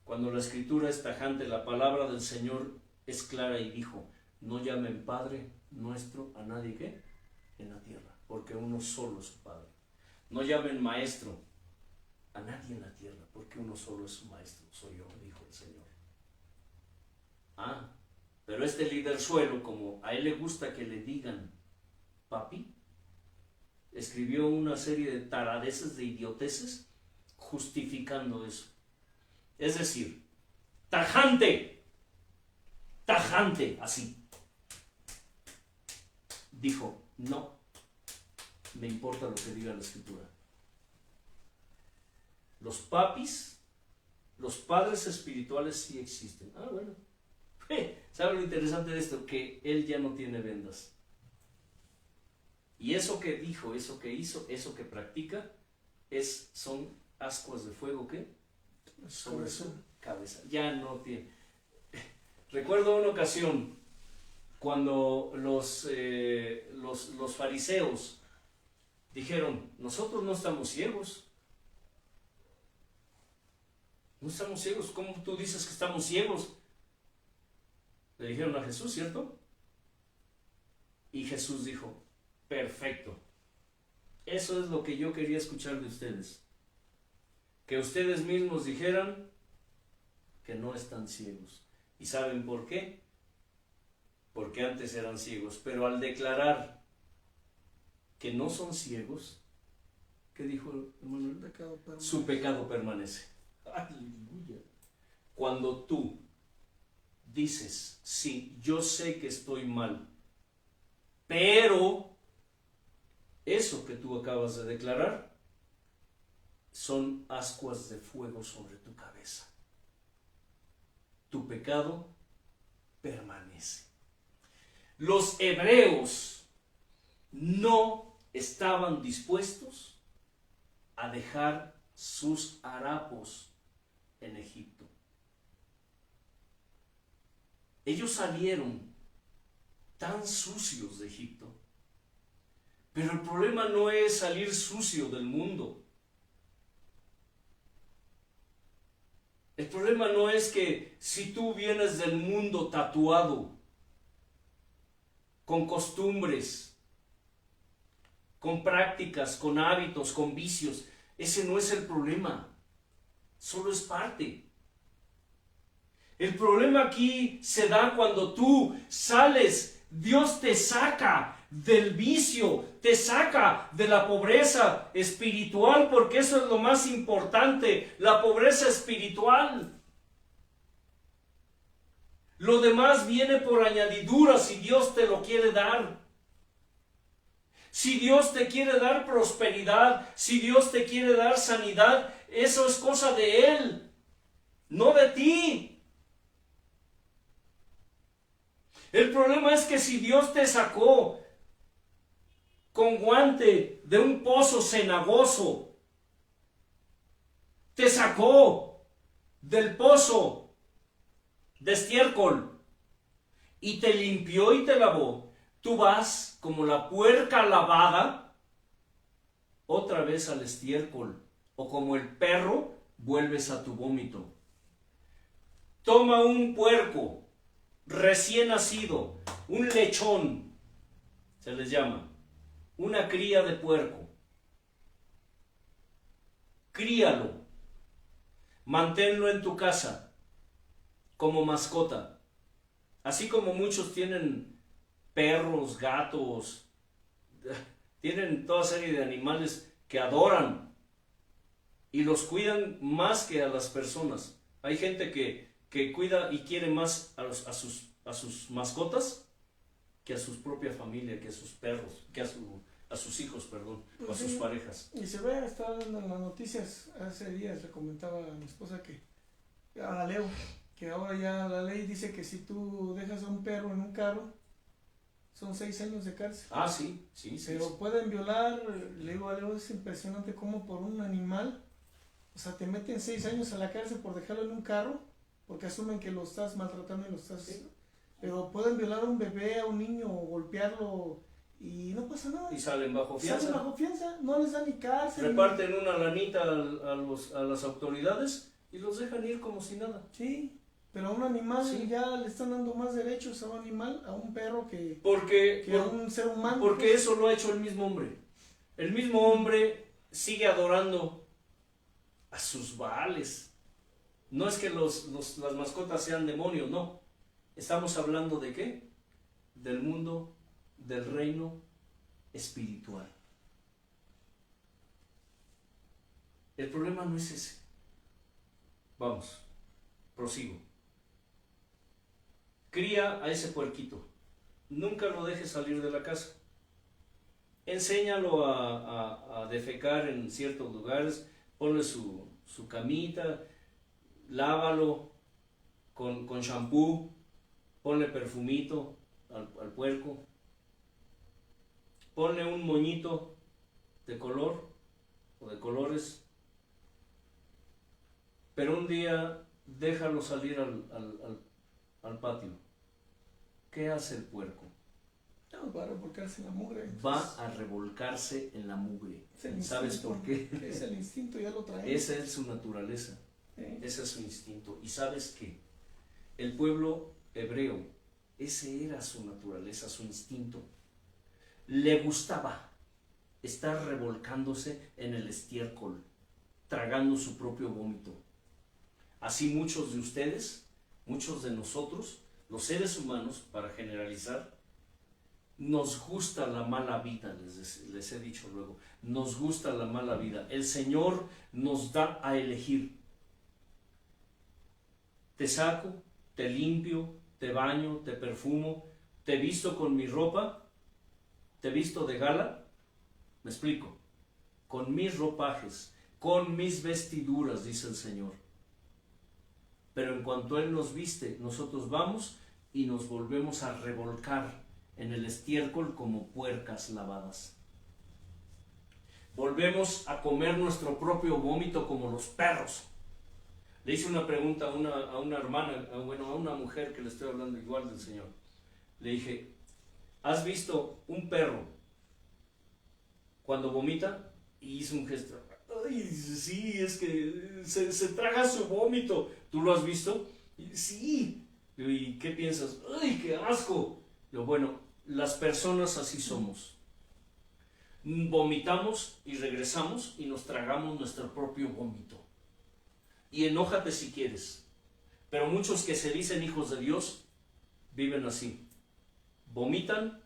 Cuando la escritura es tajante, la palabra del Señor es clara y dijo, no llamen Padre nuestro a nadie ¿qué? En la tierra, porque uno solo es su Padre. No llamen Maestro a nadie en la tierra, porque uno solo es su Maestro, soy yo, dijo el Señor. Pero este liderzuelo, como a él le gusta que le digan papi, escribió una serie de taradeces, de idioteces, justificando eso. Es decir, tajante, así. Dijo, no me importa lo que diga la escritura. Los papis, los padres espirituales sí existen. Bueno. ¿Sabe lo interesante de esto? Que él ya no tiene vendas. Y eso que dijo, eso que hizo, eso que practica, son ascuas de fuego, ¿qué? Sobre su cabeza. Ya no tiene. Recuerdo una ocasión cuando los fariseos dijeron, nosotros no estamos ciegos. No estamos ciegos. ¿Cómo tú dices que estamos ciegos? Le dijeron a Jesús, ¿cierto? Y Jesús dijo, perfecto. Eso es lo que yo quería escuchar de ustedes. Que ustedes mismos dijeran que no están ciegos. ¿Y saben por qué? Porque antes eran ciegos. Pero al declarar que no son ciegos, ¿qué dijo Emanuel? Su pecado permanece. Aleluya. Cuando tú dices, sí, yo sé que estoy mal, pero eso que tú acabas de declarar son ascuas de fuego sobre tu cabeza. Tu pecado permanece. Los hebreos no estaban dispuestos a dejar sus harapos en Egipto. Ellos salieron tan sucios de Egipto. Pero el problema no es salir sucio del mundo. El problema no es que si tú vienes del mundo tatuado, con costumbres, con prácticas, con hábitos, con vicios, ese no es el problema. Solo es parte. El problema aquí se da cuando tú sales, Dios te saca del vicio, te saca de la pobreza espiritual, porque eso es lo más importante, la pobreza espiritual. Lo demás viene por añadidura si Dios te lo quiere dar. Si Dios te quiere dar prosperidad, si Dios te quiere dar sanidad, eso es cosa de Él, no de ti. El problema es que si Dios te sacó con guante de un pozo cenagoso, te sacó del pozo de estiércol y te limpió y te lavó, tú vas como la puerca lavada otra vez al estiércol, o como el perro vuelves a tu vómito. Toma un puerco recién nacido, un lechón, se les llama, una cría de puerco. Críalo, manténlo en tu casa como mascota, así como muchos tienen perros, gatos, tienen toda serie de animales que adoran y los cuidan más que a las personas. Hay gente que cuida y quiere más a sus mascotas que a su propia familia, que a sus perros, que a sus hijos, perdón, o a sus parejas. Y se ve, está dando en las noticias, hace días le comentaba a mi esposa a Leo, que ahora ya la ley dice que si tú dejas a un perro en un carro, son 6 años de cárcel. Ah, sí. Pero pueden violar, le digo a Leo, es impresionante cómo por un animal, o sea, te meten 6 años a la cárcel por dejarlo en un carro, porque asumen que lo estás maltratando y lo estás... Sí. Pero pueden violar a un bebé, a un niño, o golpearlo y no pasa nada. Y salen bajo fianza. Salen bajo fianza, no les dan ni cárcel. Reparten una lanita a las autoridades y los dejan ir como si nada. Sí, pero a un animal ya le están dando más derechos a un animal, a un perro que a un ser humano. Porque eso lo ha hecho el mismo hombre. El mismo hombre sigue adorando a sus baales. No es que las mascotas sean demonios, no. Estamos hablando de ¿qué? Del mundo, del reino espiritual. El problema no es ese. Vamos, prosigo. Cría a ese puerquito. Nunca lo dejes salir de la casa. Enséñalo a defecar en ciertos lugares. Ponle su camita. Lávalo con shampoo. Ponle perfumito al puerco. Ponle un moñito de color o de colores. Pero un día déjalo salir al patio. ¿Qué hace el puerco? No, va a revolcarse en la mugre. Entonces, va a revolcarse en la mugre. ¿Sabes por qué? Es el instinto, ya lo trae. Esa es su naturaleza. Ese es su instinto. ¿Y sabes qué? El pueblo hebreo, ese era su naturaleza, su instinto. Le gustaba estar revolcándose en el estiércol, tragando su propio vómito. Así muchos de ustedes, muchos de nosotros, los seres humanos, para generalizar, nos gusta la mala vida, les he dicho luego, nos gusta la mala vida. El Señor nos da a elegir. Te saco, te limpio, te baño, te perfumo, te visto con mi ropa, te visto de gala, me explico, con mis ropajes, con mis vestiduras, dice el Señor. Pero en cuanto Él nos viste, nosotros vamos y nos volvemos a revolcar en el estiércol como puercas lavadas. Volvemos a comer nuestro propio vómito como los perros. Le hice una pregunta a una hermana, a una mujer que le estoy hablando igual del Señor. Le dije, ¿has visto un perro cuando vomita? Y hizo un gesto. Ay, sí, es que se traga su vómito. ¿Tú lo has visto? Sí. ¿Y qué piensas? ¡Ay, qué asco! Yo, bueno, las personas así somos. Vomitamos y regresamos y nos tragamos nuestro propio vómito. Y enójate si quieres. Pero muchos que se dicen hijos de Dios viven así. Vomitan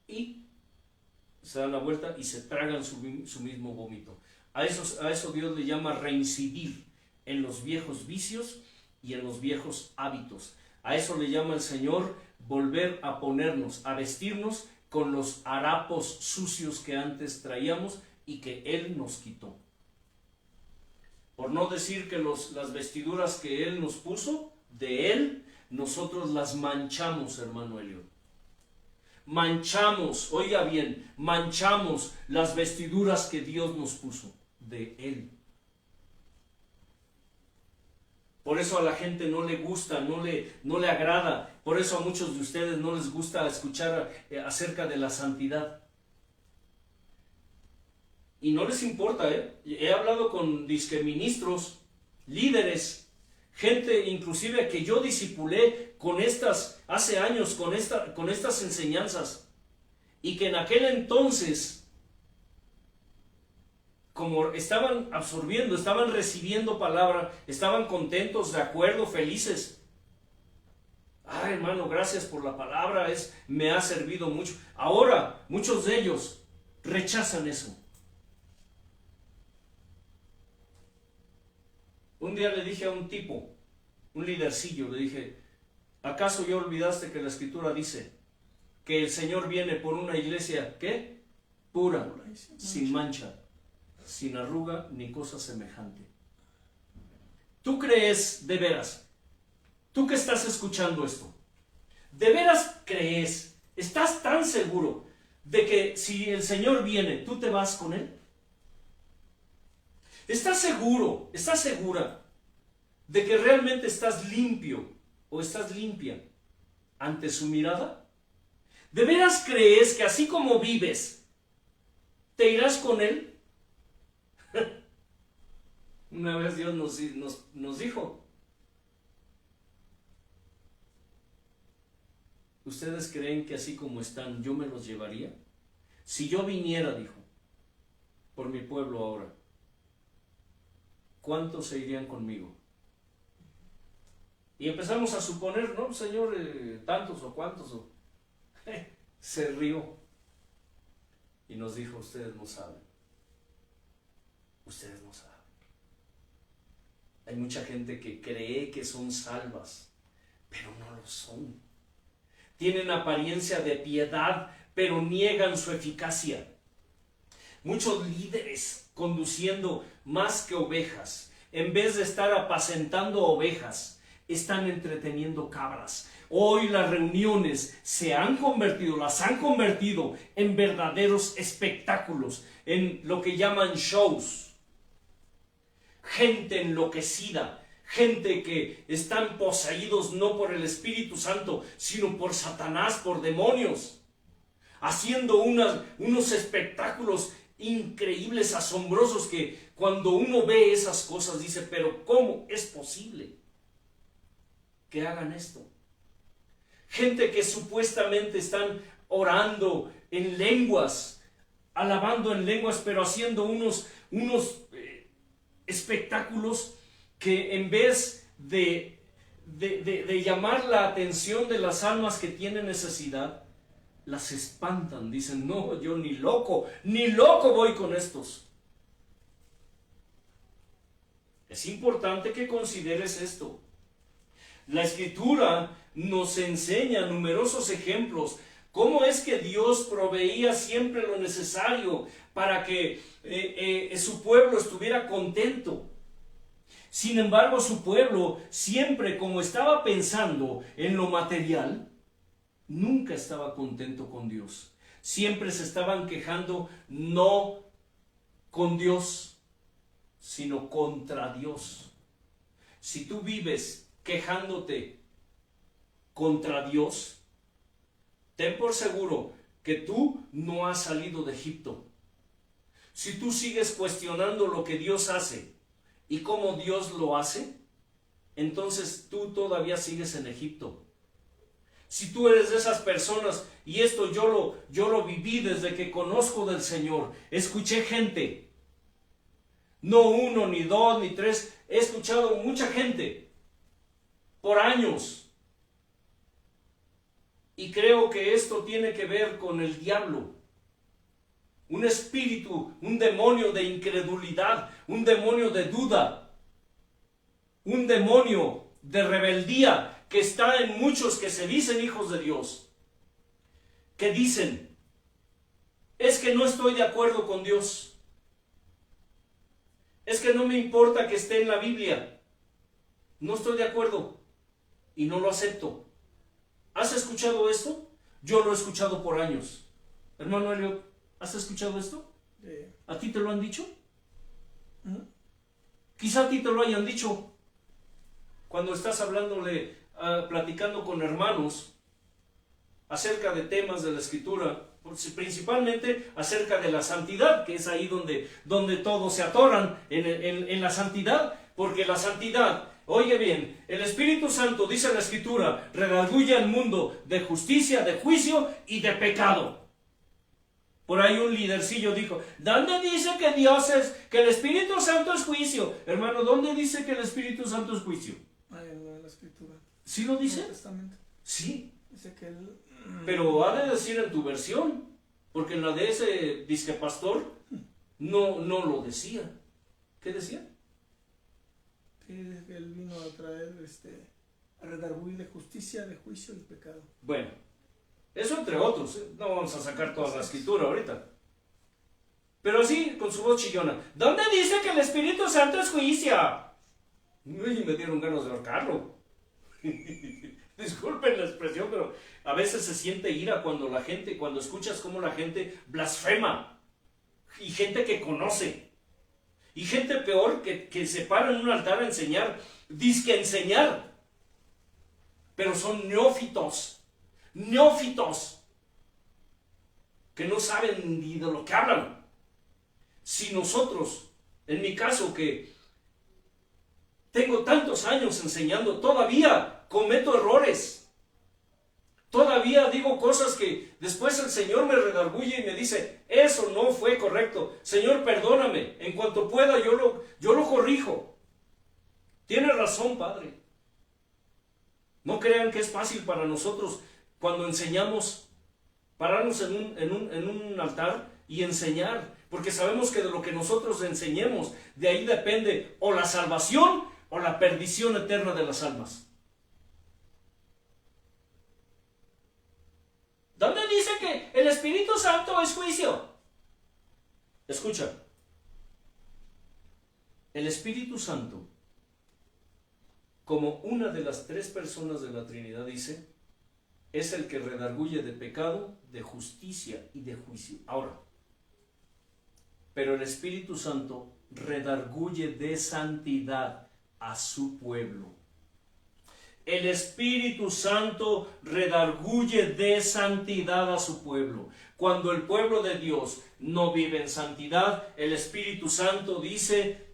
y se dan la vuelta y se tragan su mismo vómito. A eso Dios le llama reincidir en los viejos vicios y en los viejos hábitos. A eso le llama el Señor volver a ponernos, a vestirnos con los harapos sucios que antes traíamos y que Él nos quitó. Por no decir que las vestiduras que Él nos puso, de Él, nosotros las manchamos, hermano Elio. Manchamos, oiga bien, manchamos las vestiduras que Dios nos puso de Él. Por eso a la gente no le gusta, no le agrada. Por eso a muchos de ustedes no les gusta escuchar acerca de la santidad. Y no les importa, ¿eh? He hablado con disqueministros, líderes, gente inclusive que yo discipulé con estas, hace años, con estas enseñanzas. Y que en aquel entonces, como estaban absorbiendo, estaban recibiendo palabra, estaban contentos, de acuerdo, felices. Ay, hermano, gracias por la palabra, me ha servido mucho. Ahora, muchos de ellos rechazan eso. Un día le dije a un tipo, un lidercillo, le dije, ¿acaso ya olvidaste que la Escritura dice que el Señor viene por una iglesia, ¿qué? Pura, sin mancha, sin arruga ni cosa semejante? ¿Tú crees de veras? Tú que estás escuchando esto, ¿de veras crees? ¿Estás tan seguro de que si el Señor viene, tú te vas con Él? ¿Estás seguro, estás segura de que realmente estás limpio o estás limpia ante su mirada? ¿De veras crees que así como vives, te irás con Él? Una vez Dios nos dijo, ¿ustedes creen que así como están yo me los llevaría? Si yo viniera, dijo, por mi pueblo ahora, ¿cuántos se irían conmigo? Y empezamos a suponer, ¿no, Señor? Tantos o cuántos. Se rió y nos dijo, ustedes no saben. Ustedes no saben. Hay mucha gente que cree que son salvas, pero no lo son. Tienen apariencia de piedad, pero niegan su eficacia. Muchos líderes conduciendo más que ovejas, en vez de estar apacentando ovejas, están entreteniendo cabras. Hoy las reuniones las han convertido en verdaderos espectáculos, en lo que llaman shows. Gente enloquecida, gente que están poseídos no por el Espíritu Santo, sino por Satanás, por demonios, haciendo unos espectáculos increíbles, asombrosos, que cuando uno ve esas cosas dice, pero ¿cómo es posible que hagan esto? Gente que supuestamente están orando en lenguas, alabando en lenguas, pero haciendo unos espectáculos que en vez de llamar la atención de las almas que tienen necesidad, las espantan. Dicen, no, yo ni loco voy con estos. Es importante que consideres esto. La Escritura nos enseña numerosos ejemplos. ¿Cómo es que Dios proveía siempre lo necesario para que su pueblo estuviera contento? Sin embargo, su pueblo siempre, como estaba pensando en lo material, nunca estaba contento con Dios. Siempre se estaban quejando, no con Dios, sino contra Dios. Si tú vives quejándote contra Dios, ten por seguro que tú no has salido de Egipto. Si tú sigues cuestionando lo que Dios hace y cómo Dios lo hace, entonces tú todavía sigues en Egipto. Si tú eres de esas personas, y esto yo lo viví desde que conozco del Señor, escuché gente, no uno, ni dos, ni tres, he escuchado mucha gente por años. Y creo que esto tiene que ver con el diablo. Un espíritu, un demonio de incredulidad, un demonio de duda, un demonio de rebeldía que está en muchos que se dicen hijos de Dios, que dicen, es que no estoy de acuerdo con Dios, es que no me importa que esté en la Biblia, no estoy de acuerdo, y no lo acepto. ¿Has escuchado esto? Yo lo he escuchado por años. Hermano Elliot, ¿has escuchado esto? ¿A ti te lo han dicho? Quizá a ti te lo hayan dicho cuando estás hablándole, platicando con hermanos acerca de temas de la Escritura, principalmente acerca de la santidad, que es ahí donde todos se atoran en la santidad, porque la santidad, oye bien, el Espíritu Santo, dice la Escritura, redarguye al mundo de justicia, de juicio y de pecado. Por ahí un lidercillo dijo, ¿dónde dice que que el Espíritu Santo es juicio? Hermano, ¿dónde dice que el Espíritu Santo es juicio? En la Escritura. ¿Sí lo dice? En el Testamento. Sí. Dice que él... Pero ha de decir en tu versión, porque en la de ese disque pastor no lo decía. ¿Qué decía? Que él vino a traer a redarguir de justicia, de juicio y pecado. Bueno, eso entre otros, no vamos a sacar toda la Escritura ahorita. Pero así, con su voz chillona, ¿dónde dice que el Espíritu Santo es juicio? Y me dieron ganas de ahorcarlo. Disculpen la expresión, pero a veces se siente ira cuando escuchas cómo la gente blasfema. Y gente que conoce. Y gente peor que se para en un altar a enseñar. Dizque enseñar. Pero son neófitos. Neófitos. Que no saben ni de lo que hablan. Si nosotros, en mi caso que tengo tantos años enseñando, todavía cometo errores. Todavía digo cosas que después el Señor me redarguye y me dice, eso no fue correcto. Señor, perdóname. En cuanto pueda yo lo corrijo. Tiene razón, Padre. No crean que es fácil para nosotros cuando enseñamos pararnos en un altar y enseñar. Porque sabemos que de lo que nosotros enseñemos, de ahí depende o la salvación o la perdición eterna de las almas. ¿Dónde dice que el Espíritu Santo es juicio? Escucha. El Espíritu Santo, como una de las tres personas de la Trinidad, dice, es el que redarguye de pecado, de justicia y de juicio. Ahora, pero el Espíritu Santo redarguye de santidad a su pueblo. El Espíritu Santo redarguye de santidad a su pueblo. Cuando el pueblo de Dios no vive en santidad, el Espíritu Santo dice,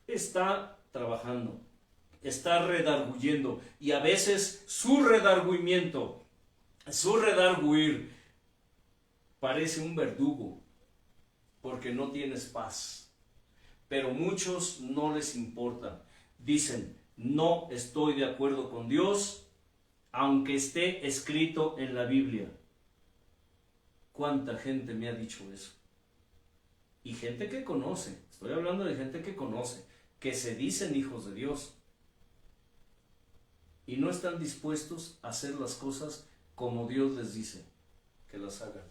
está trabajando, está redarguyendo. Y a veces su redargüimiento, su redarguir, parece un verdugo, porque no tienes paz. Pero muchos no les importa. Dicen, no estoy de acuerdo con Dios, aunque esté escrito en la Biblia. ¿Cuánta gente me ha dicho eso? Y gente que conoce, estoy hablando de gente que conoce, que se dicen hijos de Dios. Y no están dispuestos a hacer las cosas como Dios les dice que las hagan.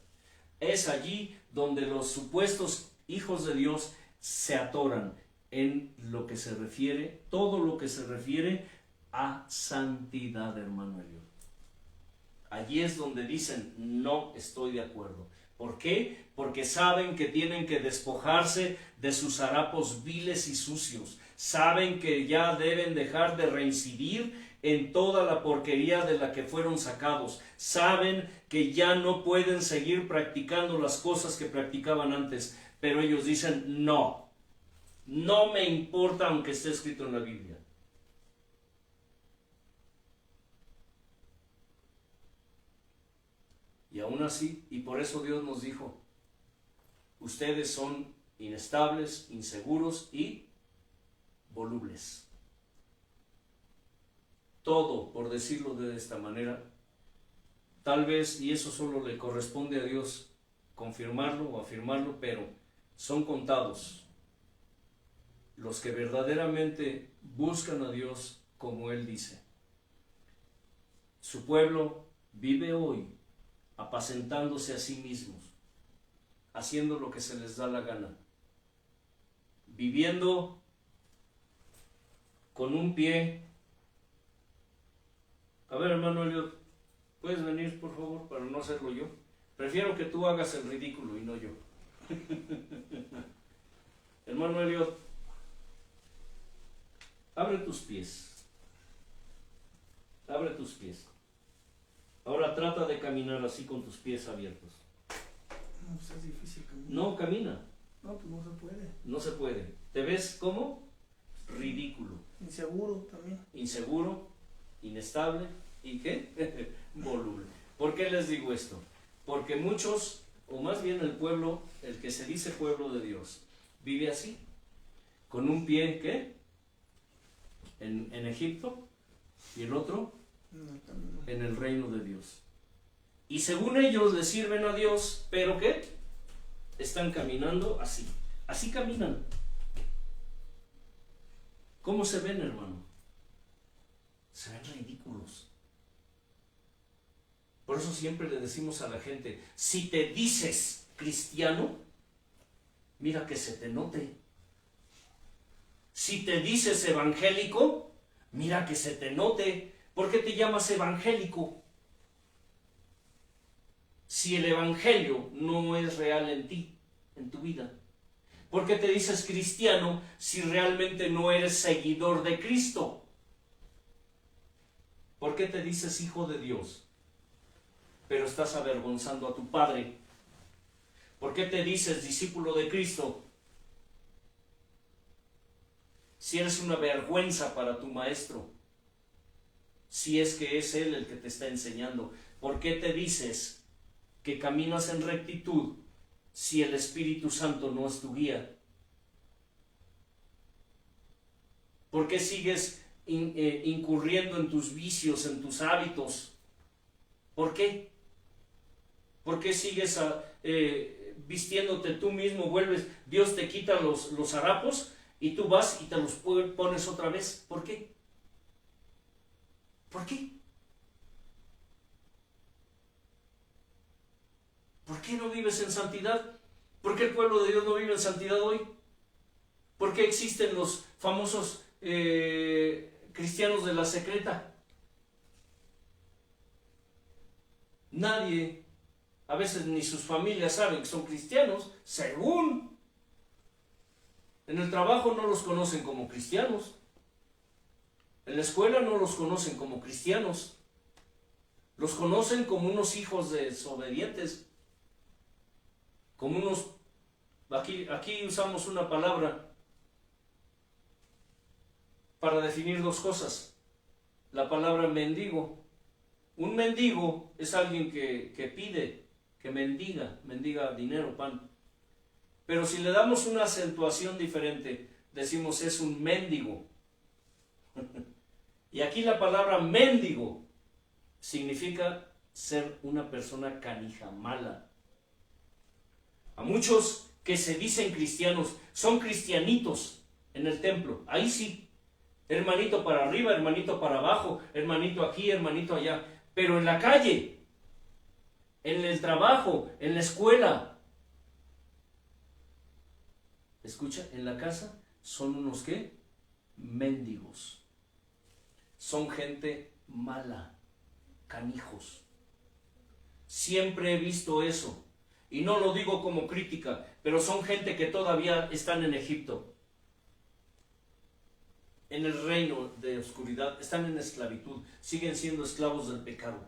Es allí donde los supuestos hijos de Dios se atoran en lo que se refiere, todo lo que se refiere a santidad, hermano Elliot. Allí es donde dicen, no estoy de acuerdo. ¿Por qué? Porque saben que tienen que despojarse de sus harapos viles y sucios. Saben que ya deben dejar de reincidir en toda la porquería de la que fueron sacados. Saben que ya no pueden seguir practicando las cosas que practicaban antes. Pero ellos dicen, no me importa aunque esté escrito en la Biblia. Y aún así, y por eso Dios nos dijo, ustedes son inestables, inseguros y volubles. Todo, por decirlo de esta manera, tal vez, y eso solo le corresponde a Dios confirmarlo o afirmarlo, pero son contados los que verdaderamente buscan a Dios como Él dice. Su pueblo vive hoy apacentándose a sí mismos, haciendo lo que se les da la gana, viviendo con un pie A ver, hermano Elliot, ¿puedes venir, por favor, para no hacerlo yo? Prefiero que tú hagas el ridículo y no yo. Hermano Elliot, abre tus pies. Abre tus pies. Ahora trata de caminar así con tus pies abiertos. No, pues es difícil caminar. No, camina. No, pues no se puede. No se puede. ¿Te ves como? Ridículo. Inseguro también. Inseguro, inestable y ¿qué? Voluble. ¿Por qué les digo esto? Porque muchos, o más bien el pueblo, el que se dice pueblo de Dios, vive así, con un pie, ¿qué? En Egipto y el otro No, también no. en el reino de Dios. Y según ellos le sirven a Dios, pero ¿qué? Están caminando así. Así caminan. ¿Cómo se ven, hermano? Se ven ridículos. Por eso siempre le decimos a la gente, si te dices cristiano, mira que se te note. Si te dices evangélico, mira que se te note. ¿Por qué te llamas evangélico? Si el evangelio no es real en ti, en tu vida. ¿Por qué te dices cristiano si realmente no eres seguidor de Cristo? ¿Por qué te dices hijo de Dios, pero estás avergonzando a tu Padre? ¿Por qué te dices discípulo de Cristo si eres una vergüenza para tu maestro? Si es que es Él el que te está enseñando. ¿Por qué te dices que caminas en rectitud si el Espíritu Santo no es tu guía? ¿Por qué sigues incurriendo en tus vicios, en tus hábitos? ¿Por qué? ¿Por qué sigues vistiéndote tú mismo? Vuelves, Dios te quita los harapos y tú vas y te los pones otra vez. ¿Por qué? ¿Por qué? ¿Por qué no vives en santidad? ¿Por qué el pueblo de Dios no vive en santidad hoy? ¿Por qué existen los famosos cristianos de la secreta? Nadie, a veces ni sus familias saben que son cristianos, según. En el trabajo no los conocen como cristianos. En la escuela no los conocen como cristianos. Los conocen como unos hijos desobedientes. Como unos... Aquí usamos una palabra para definir dos cosas. La palabra mendigo. Un mendigo es alguien que pide, que mendiga dinero, pan. Pero si le damos una acentuación diferente, decimos es un mendigo. Y aquí la palabra mendigo significa ser una persona canija, mala. A muchos que se dicen cristianos, son cristianitos en el templo, ahí sí, hermanito para arriba, hermanito para abajo, hermanito aquí, hermanito allá, pero en la calle, en el trabajo, en la escuela, escucha, en la casa, son unos ¿qué? Mendigos. Son gente mala, canijos. Siempre he visto eso. Y no lo digo como crítica, pero son gente que todavía están en Egipto. En el reino de oscuridad, están en esclavitud, siguen siendo esclavos del pecado.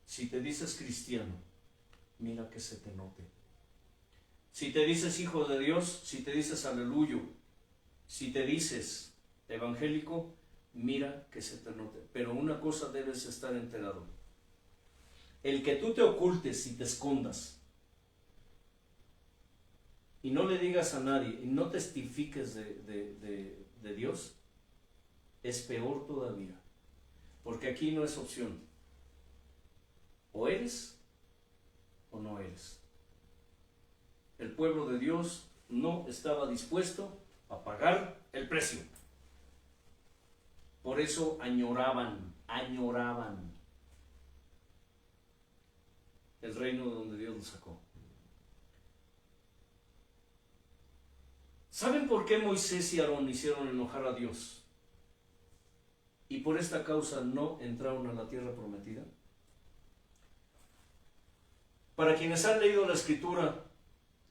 Si te dices cristiano, mira que se te note. Si te dices hijo de Dios, si te dices aleluyo, si te dices evangélico, mira que se te note. Pero una cosa debes estar enterado. El que tú te ocultes y te escondas y no le digas a nadie y no testifiques de Dios, es peor todavía. Porque aquí no es opción. O eres o no eres. El pueblo de Dios no estaba dispuesto a pagar el precio. Por eso añoraban el reino de donde Dios los sacó. ¿Saben por qué Moisés y Aarón hicieron enojar a Dios? Y por esta causa no entraron a la tierra prometida. Para quienes han leído la escritura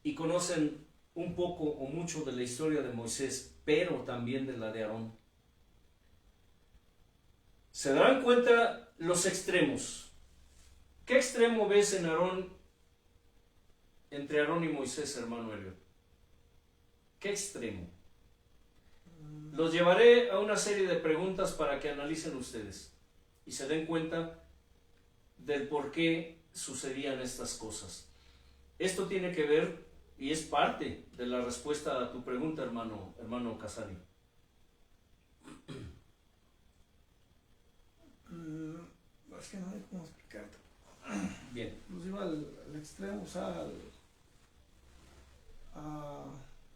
y conocen un poco o mucho de la historia de Moisés, pero también de la de Aarón, se darán cuenta los extremos. ¿Qué extremo ves en Aarón, entre Aarón y Moisés, hermano Elliot? ¿Qué extremo? Los llevaré a una serie de preguntas para que analicen ustedes y se den cuenta del por qué sucedían estas cosas. Esto tiene que ver y es parte de la respuesta a tu pregunta, hermano Casari. Es que no hay cómo explicarte. Bien. Inclusive al extremo, o sea,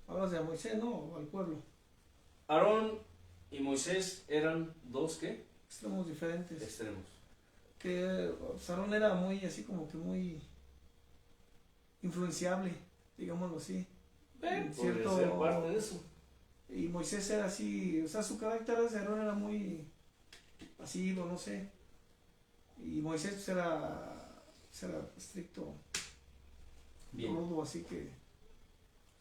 hablas de Moisés, ¿no? O al pueblo. Aarón y Moisés eran dos, ¿qué? Extremos diferentes. Extremos. Que pues, Aarón era muy, así como que muy influenciable, digámoslo así. Podría ser parte de eso. Y Moisés era así, o sea, su carácter de Aarón era muy así, no sé. Y Moisés pues, era estricto, Bien. rudo, así que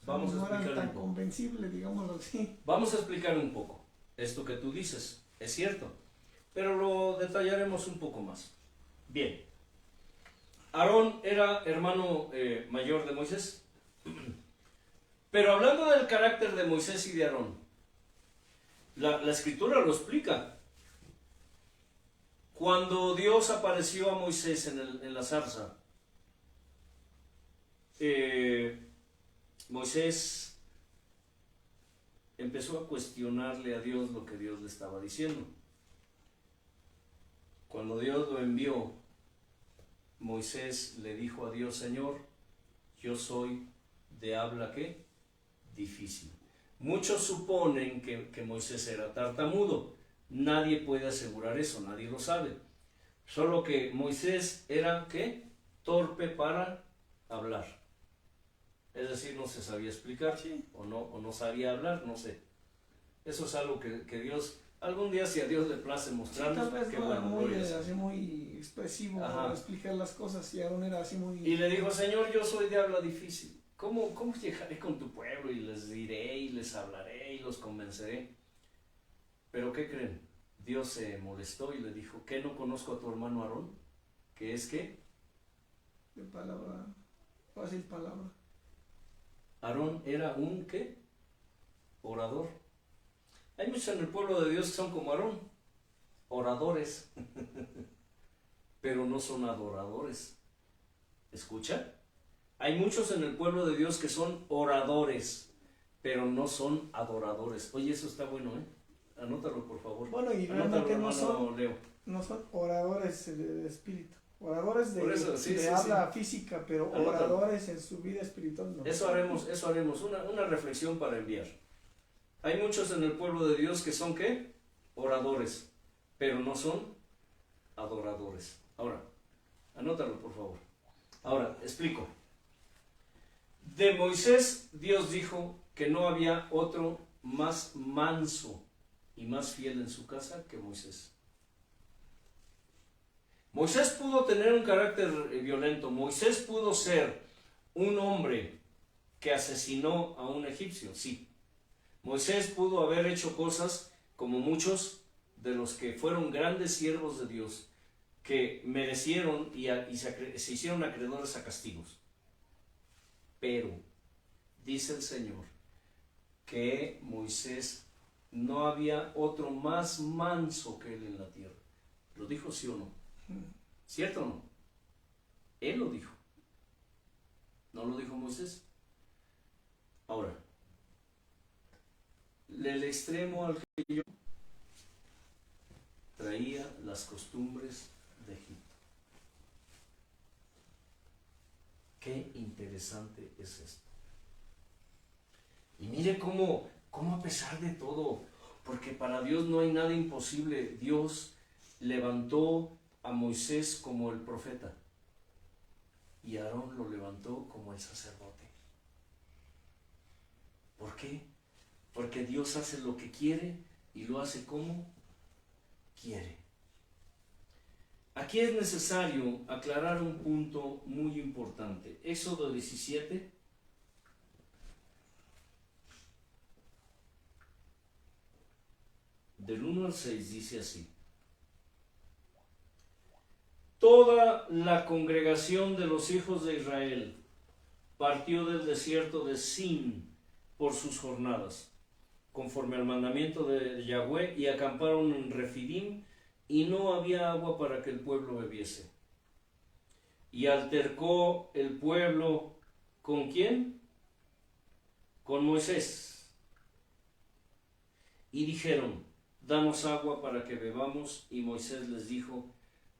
Vamos a no era explicar tan un poco. convencible, digámoslo así. Vamos a explicar un poco. Esto que tú dices es cierto, pero lo detallaremos un poco más. Bien. Aarón era hermano mayor de Moisés. Pero hablando del carácter de Moisés y de Aarón, la escritura lo explica. Cuando Dios apareció a Moisés en la zarza, Moisés empezó a cuestionarle a Dios lo que Dios le estaba diciendo. Cuando Dios lo envió, Moisés le dijo a Dios: Señor, yo soy de habla ¿qué? Difícil. Muchos suponen que Moisés era tartamudo. Nadie puede asegurar eso, nadie lo sabe. Solo que Moisés era ¿qué? Torpe para hablar. Es decir, no se sabía explicar, Sí. o no sabía hablar, no sé. Eso es algo que Dios, algún día si a Dios le place mostrarnos, Tal vez qué no era bueno, muy, gloria a Dios. así muy expresivo Ajá. explicar las cosas, y Aarón era así muy... Y le dijo: Señor, yo soy de habla difícil. ¿Cómo llegaré con tu pueblo y les diré y les hablaré y los convenceré? Pero ¿qué creen? Dios se molestó y le dijo: ¿qué no conozco a tu hermano Aarón? ¿Qué es qué? de palabra, fácil palabra. Aarón era un ¿qué? Orador. Hay muchos en el pueblo de Dios que son como Aarón, oradores, pero no son adoradores. ¿Escucha? Hay muchos en el pueblo de Dios que son oradores, pero no son adoradores. Oye, eso está bueno, ¿eh? Anótalo, por favor. Bueno, y Anótalo, realmente hermano Leo. no son oradores de espíritu, oradores Por eso, sí, de sí, habla física, pero Anótalo. oradores en su vida espiritual no. Eso haremos, una reflexión para enviar. Hay muchos en el pueblo de Dios que son ¿qué? Oradores, pero no son adoradores. Ahora, anótalo, por favor. Ahora, explico. De Moisés, Dios dijo que no había otro más manso y más fiel en su casa que Moisés. Moisés pudo tener un carácter violento. Moisés pudo ser un hombre que asesinó a un egipcio, sí. Moisés pudo haber hecho cosas como muchos de los que fueron grandes siervos de Dios, que merecieron y se hicieron acreedores a castigos. Pero dice el Señor que Moisés no había otro más manso que él en la tierra. ¿Lo dijo sí o no? ¿Cierto o no? Él lo dijo. ¿No lo dijo Moisés? Ahora, el extremo al que yo traía las costumbres de Egipto. Qué interesante es esto. Y mire cómo a pesar de todo, porque para Dios no hay nada imposible, Dios levantó a Moisés como el profeta y Aarón lo levantó como el sacerdote. ¿Por qué? Porque Dios hace lo que quiere y lo hace como quiere. Aquí es necesario aclarar un punto muy importante. Éxodo 17. Del 1 al 6 dice así. Toda la congregación de los hijos de Israel partió del desierto de Sin por sus jornadas, conforme al mandamiento de Yahweh, y acamparon en Refidim, y no había agua para que el pueblo bebiese. Y altercó el pueblo, ¿con quién? Con Moisés. Y dijeron, danos agua para que bebamos. Y Moisés les dijo,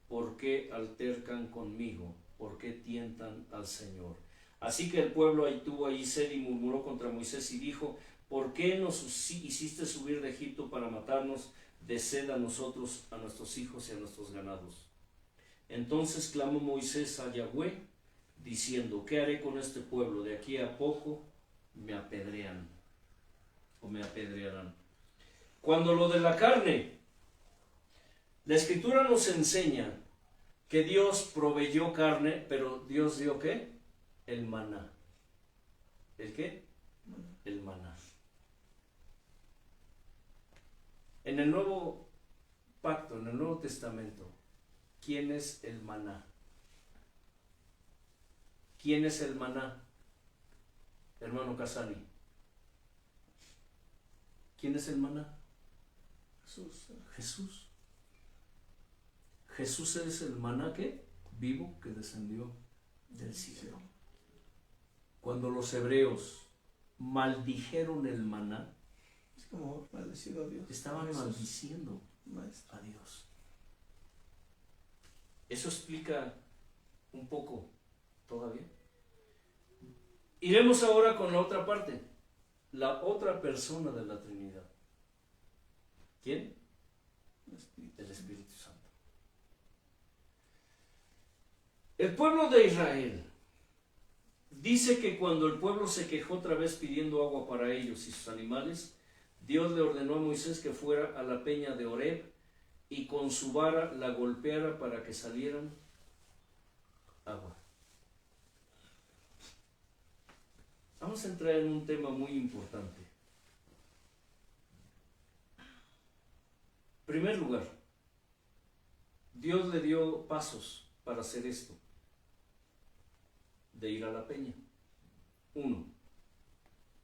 ¿por qué altercan conmigo? ¿Por qué tientan al Señor? Así que el pueblo tuvo ahí sed y murmuró contra Moisés y dijo, ¿por qué nos hiciste subir de Egipto para matarnos de sed a nosotros, a nuestros hijos y a nuestros ganados? Entonces clamó Moisés a Yahweh, diciendo, ¿qué haré con este pueblo? De aquí a poco me apedrean o me apedrearán. Cuando lo de la carne, la Escritura nos enseña que Dios proveyó carne, pero Dios dio ¿qué? El maná. ¿El qué? El maná. En el Nuevo Pacto, en el Nuevo Testamento, ¿quién es el maná? ¿Quién es el maná? Hermano Casani. ¿Quién es el maná? Jesús. Jesús. Jesús es el maná que vivo que descendió del cielo. Cuando los hebreos maldijeron el maná, Es como maldecido a Dios. estaban Jesús, maldiciendo Maestro. a Dios. Eso explica un poco todavía. Iremos ahora con la otra parte, la otra persona de la Trinidad. ¿Quién? El Espíritu Santo. El pueblo de Israel dice que cuando el pueblo se quejó otra vez pidiendo agua para ellos y sus animales, Dios le ordenó a Moisés que fuera a la peña de Horeb y con su vara la golpeara para que salieran agua. Vamos a entrar en un tema muy importante. En primer lugar, Dios le dio pasos para hacer esto, de ir a la peña. 1.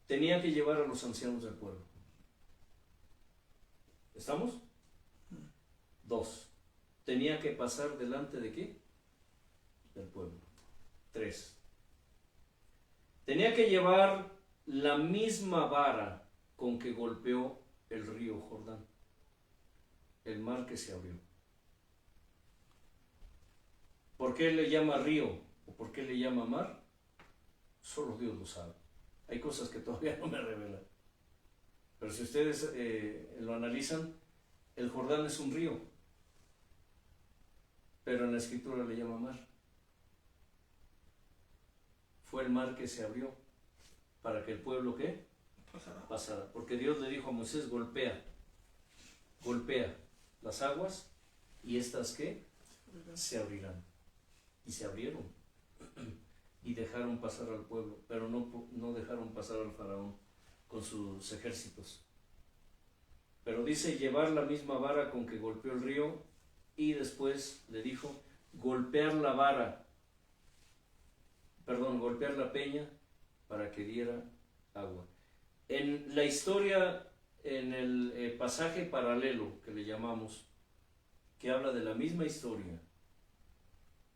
Tenía que llevar a los ancianos del pueblo. ¿Estamos? 2. Tenía que pasar delante de ¿qué? Del pueblo. 3. Tenía que llevar la misma vara con que golpeó el río Jordán, el mar que se abrió. ¿Por qué le llama río o por qué le llama mar? Solo Dios lo sabe. Hay cosas que todavía no me revelan. Pero si ustedes lo analizan, el Jordán es un río, pero en la Escritura le llama mar. Fue el mar que se abrió para que el pueblo ¿qué? Pasara. Porque Dios le dijo a Moisés, golpea las aguas y estas ¿qué? Se abrirán. Y se abrieron y dejaron pasar al pueblo, pero no dejaron pasar al faraón con sus ejércitos. Pero dice llevar la misma vara con que golpeó el río, y después le dijo golpear la peña para que diera agua. En la historia, en el pasaje paralelo que le llamamos, que habla de la misma historia,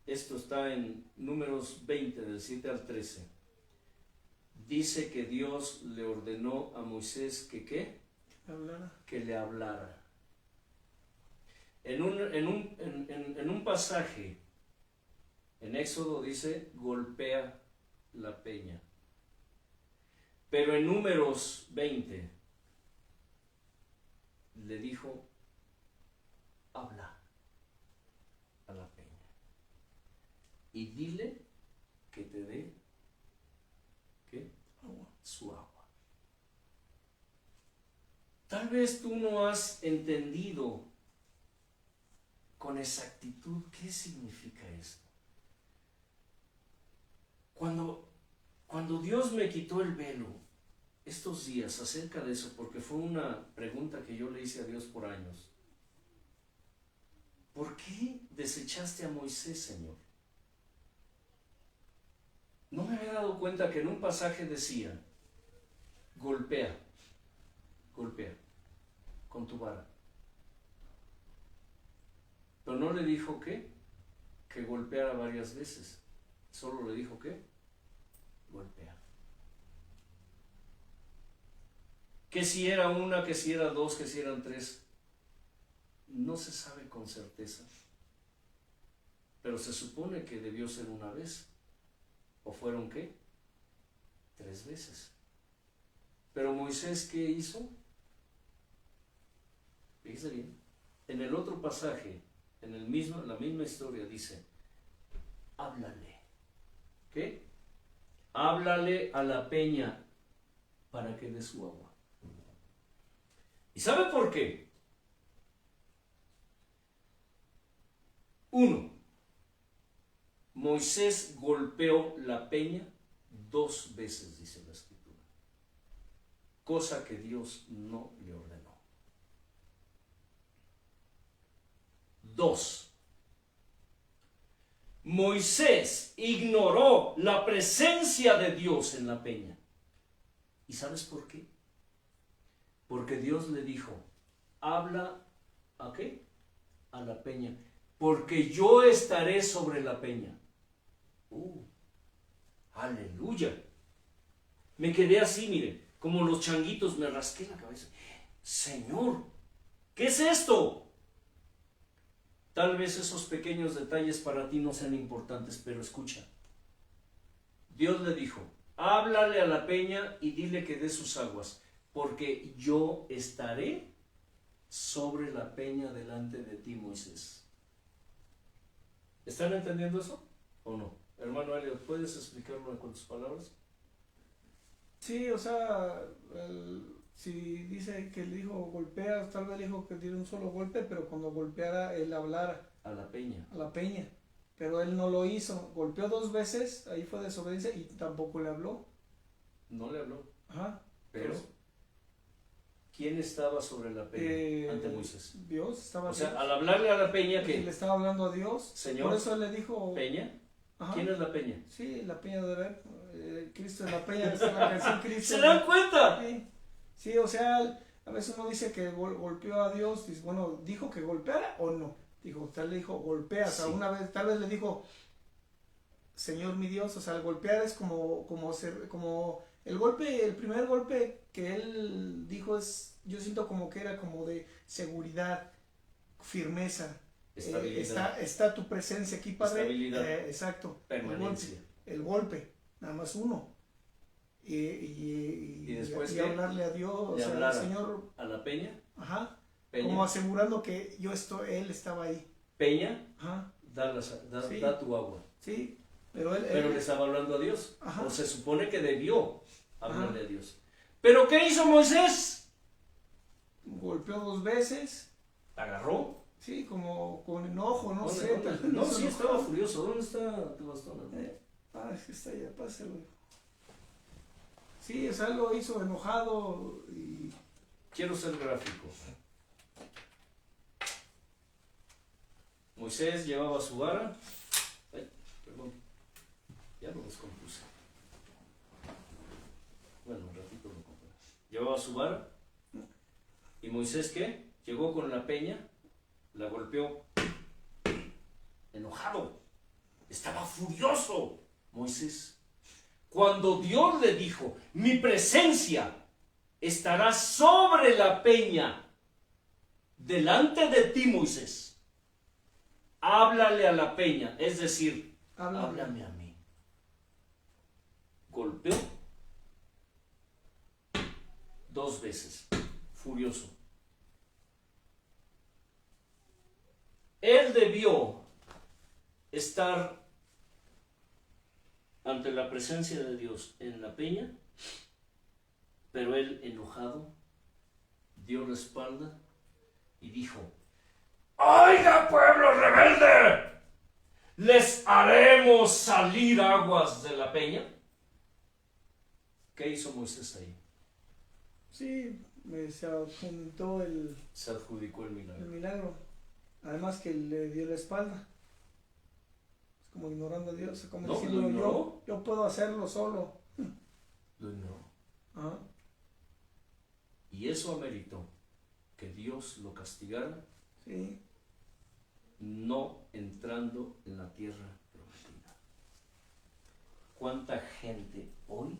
esto está en Números 20, del 7 al 13, dice que Dios le ordenó a Moisés que ¿qué? Que le hablara. En un pasaje, en Éxodo dice, golpea la peña. Pero en Números 20, le dijo, habla a la peña. Y dile que te dé, ¿qué? Agua. Su agua. Tal vez tú no has entendido con exactitud qué significa esto. Cuando Dios me quitó el velo estos días acerca de eso, porque fue una pregunta que yo le hice a Dios por años. ¿Por qué desechaste a Moisés, Señor? No me había dado cuenta que en un pasaje decía, golpea con tu vara. Pero no le dijo que golpeara varias veces. Solo le dijo que golpea. Que si era una, que si era dos, que si eran tres. No se sabe con certeza. Pero se supone que debió ser una vez. ¿O fueron qué? 3 veces. Pero Moisés, ¿qué hizo? Fíjese bien. En el otro pasaje, en la misma historia dice, háblale. ¿Qué? Háblale a la peña para que dé su agua. ¿Y sabe por qué? 1. Moisés golpeó la peña 2 veces, dice la Escritura. Cosa que Dios no le ordenó. 2. Moisés ignoró la presencia de Dios en la peña. ¿Y sabes por qué? Porque Dios le dijo, habla, ¿a qué? A la peña, porque yo estaré sobre la peña. Aleluya. Me quedé así, mire, como los changuitos, me rasqué la cabeza. Señor, ¿qué es esto? Tal vez esos pequeños detalles para ti no sean importantes, pero escucha. Dios le dijo, háblale a la peña y dile que dé sus aguas, porque yo estaré sobre la peña delante de ti, Moisés. ¿Están entendiendo eso o no? Hermano Elliot, ¿puedes explicarlo con tus palabras? Sí, o sea, si dice que le dijo golpea, tal vez le dijo que diera un solo golpe, pero cuando golpeara él hablara A la peña. a la peña. Pero él no lo hizo, golpeó 2 veces, ahí fue desobediencia y tampoco le habló. No le habló. Ajá. Pero, ¿quién estaba sobre la peña ante Moisés? Dios estaba. O sea, al hablarle a la peña, que ¿qué? le estaba hablando a Dios. Señor, por eso él le dijo. ¿Peña? Ajá. ¿Quién es la peña? Sí, la peña de ver. Cristo es la peña, es la canción Cristo. ¿Se dan cuenta? Sí. Sí, o sea, a veces uno dice que golpeó a Dios, dice, bueno, ¿dijo que golpeara o no? Dijo, tal le dijo, golpea, Sí. o sea, una vez, tal vez le dijo, Señor mi Dios, o sea, el golpear es como el golpe, el primer golpe que él dijo es, yo siento como que era como de seguridad, firmeza, Estabilidad. está tu presencia aquí, Padre. Estabilidad. Exacto. Permanencia. El golpe, nada más uno. Y después, y ¿qué? hablarle a Dios, o ¿Le sea, hablara Señor, a la peña? ajá, Peña. como asegurando que él estaba ahí. Peña, Ajá, sí. da tu agua. sí, pero él Pero le estaba hablando a Dios. Ajá. O se supone que debió hablarle Ajá. a Dios. ¿Pero qué hizo Moisés? golpeó 2 veces, Agarró. sí, como con enojo, no ¿Dónde, sé. dónde? tal vez No, se sí, enojó. estaba furioso. ¿Dónde está tu bastón? Es que está allá, pásalo. Sí, o sea, lo hizo enojado y Quiero ser gráfico. Moisés llevaba su vara. Ay, perdón. Ya lo descompuse. Bueno, un ratito lo compré. Llevaba su vara. ¿Y Moisés qué? Llegó con la peña, la golpeó. Enojado. Estaba furioso. Moisés. Cuando Dios le dijo, mi presencia estará sobre la peña delante de ti, Moisés. Háblale a la peña, es decir, háblame a mí. Golpeó 2 veces, furioso. Él debió estar ante la presencia de Dios en la peña, pero él enojado dio la espalda y dijo: ¡Oiga, pueblo rebelde! ¿Les haremos salir aguas de la peña? ¿Qué hizo Moisés ahí? Sí, se adjuntó Se adjudicó el el milagro. milagro. Además que le dio la espalda. Es como ignorando a Dios, como No, diciendo, lo ignoró. yo puedo hacerlo solo. Lo ignoró. Ajá. Y eso ameritó que Dios lo castigara, Sí, no entrando en la tierra prometida. ¿Cuánta gente hoy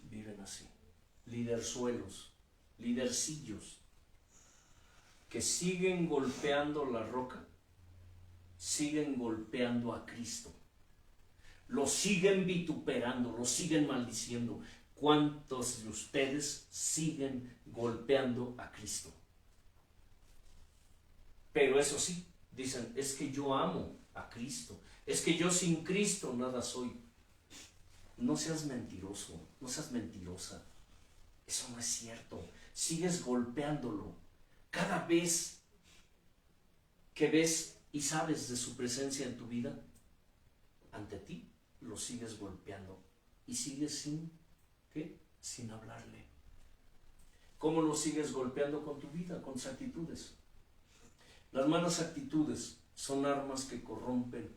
viven así? Liderzuelos, lidercillos, que siguen golpeando la roca, siguen golpeando a Cristo, lo siguen vituperando, lo siguen maldiciendo. ¿Cuántos de ustedes siguen golpeando a Cristo? Pero eso sí, dicen, es que yo amo a Cristo, es que yo sin Cristo nada soy. No seas mentiroso, no seas mentirosa. Eso no es cierto. Sigues golpeándolo. Cada vez que ves y sabes de su presencia en tu vida, ante ti lo sigues golpeando y sigues sin, ¿qué? Sin hablarle. ¿Cómo lo sigues golpeando con tu vida? Con tus actitudes. Las malas actitudes son armas que corrompen,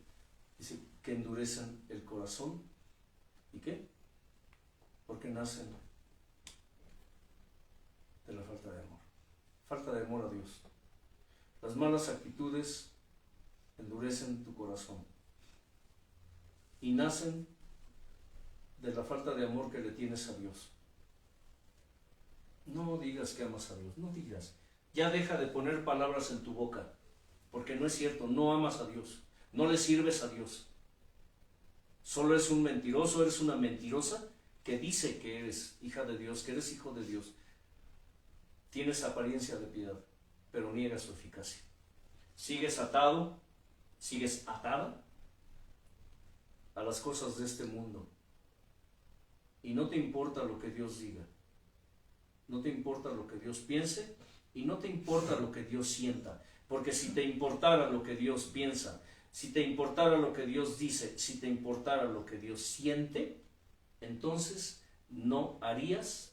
dice, que endurecen el corazón. ¿Y qué? Porque nacen de la falta de amor. Falta de amor a Dios. Las malas actitudes endurecen tu corazón y nacen de la falta de amor que le tienes a Dios. No digas que amas a Dios, no digas. Ya deja de poner palabras en tu boca, porque no es cierto, no amas a Dios, no le sirves a Dios. Solo eres un mentiroso, eres una mentirosa que dice que eres hija de Dios, que eres hijo de Dios. Tienes apariencia de piedad, pero niegas su eficacia. Sigues atado, sigues atada a las cosas de este mundo. Y no te importa lo que Dios diga, no te importa lo que Dios piense y no te importa lo que Dios sienta. Porque si te importara lo que Dios piensa, si te importara lo que Dios dice, si te importara lo que Dios siente, entonces no harías,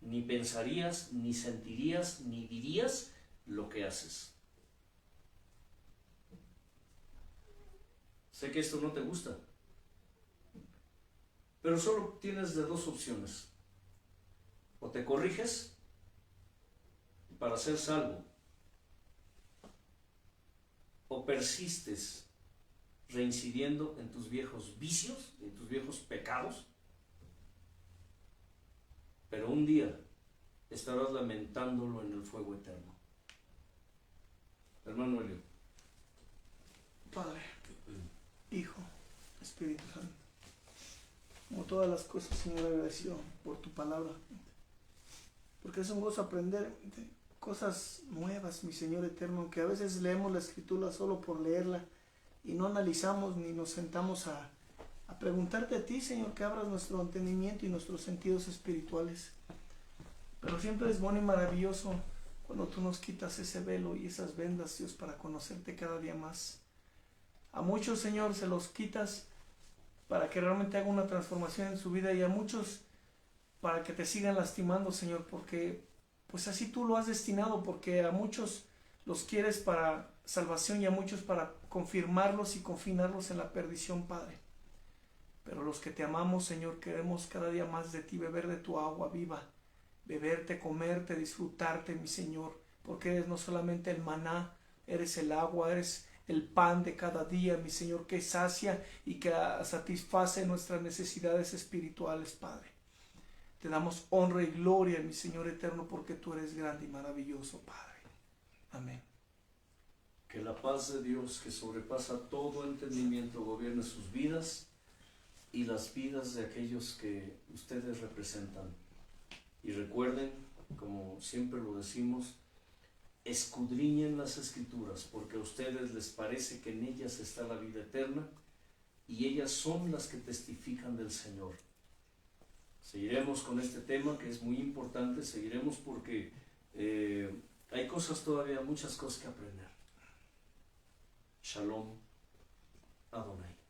ni pensarías, ni sentirías, ni dirías lo que haces. Sé que esto no te gusta, pero solo tienes de dos opciones. O te corriges para ser salvo, o persistes reincidiendo en tus viejos vicios, en tus viejos pecados, pero un día estarás lamentándolo en el fuego eterno. Hermano Elio. Padre, Hijo, Espíritu Santo, como todas las cosas, Señor, agradecido por tu palabra, porque es un gozo aprender cosas nuevas, mi Señor eterno, que a veces leemos la Escritura solo por leerla y no analizamos ni nos sentamos a preguntarte a ti, Señor, que abras nuestro entendimiento y nuestros sentidos espirituales. Pero siempre es bueno y maravilloso cuando tú nos quitas ese velo y esas vendas, Dios, para conocerte cada día más. A muchos, Señor, se los quitas para que realmente haga una transformación en su vida, y a muchos para que te sigan lastimando, Señor, porque pues así tú lo has destinado, porque a muchos los quieres para salvación y a muchos para confirmarlos y confinarlos en la perdición, Padre. Pero los que te amamos, Señor, queremos cada día más de ti, beber de tu agua viva, beberte, comerte, disfrutarte, mi Señor, porque eres no solamente el maná, eres el agua, eres el pan de cada día, mi Señor, que sacia y que satisface nuestras necesidades espirituales, Padre. Te damos honra y gloria, mi Señor eterno, porque tú eres grande y maravilloso, Padre. Amén. Que la paz de Dios, que sobrepasa todo entendimiento, gobierne sus vidas y las vidas de aquellos que ustedes representan. Y recuerden, como siempre lo decimos, escudriñen las Escrituras, porque a ustedes les parece que en ellas está la vida eterna, y ellas son las que testifican del Señor. Seguiremos con este tema que es muy importante, seguiremos porque hay cosas todavía, muchas cosas que aprender. Shalom Adonai.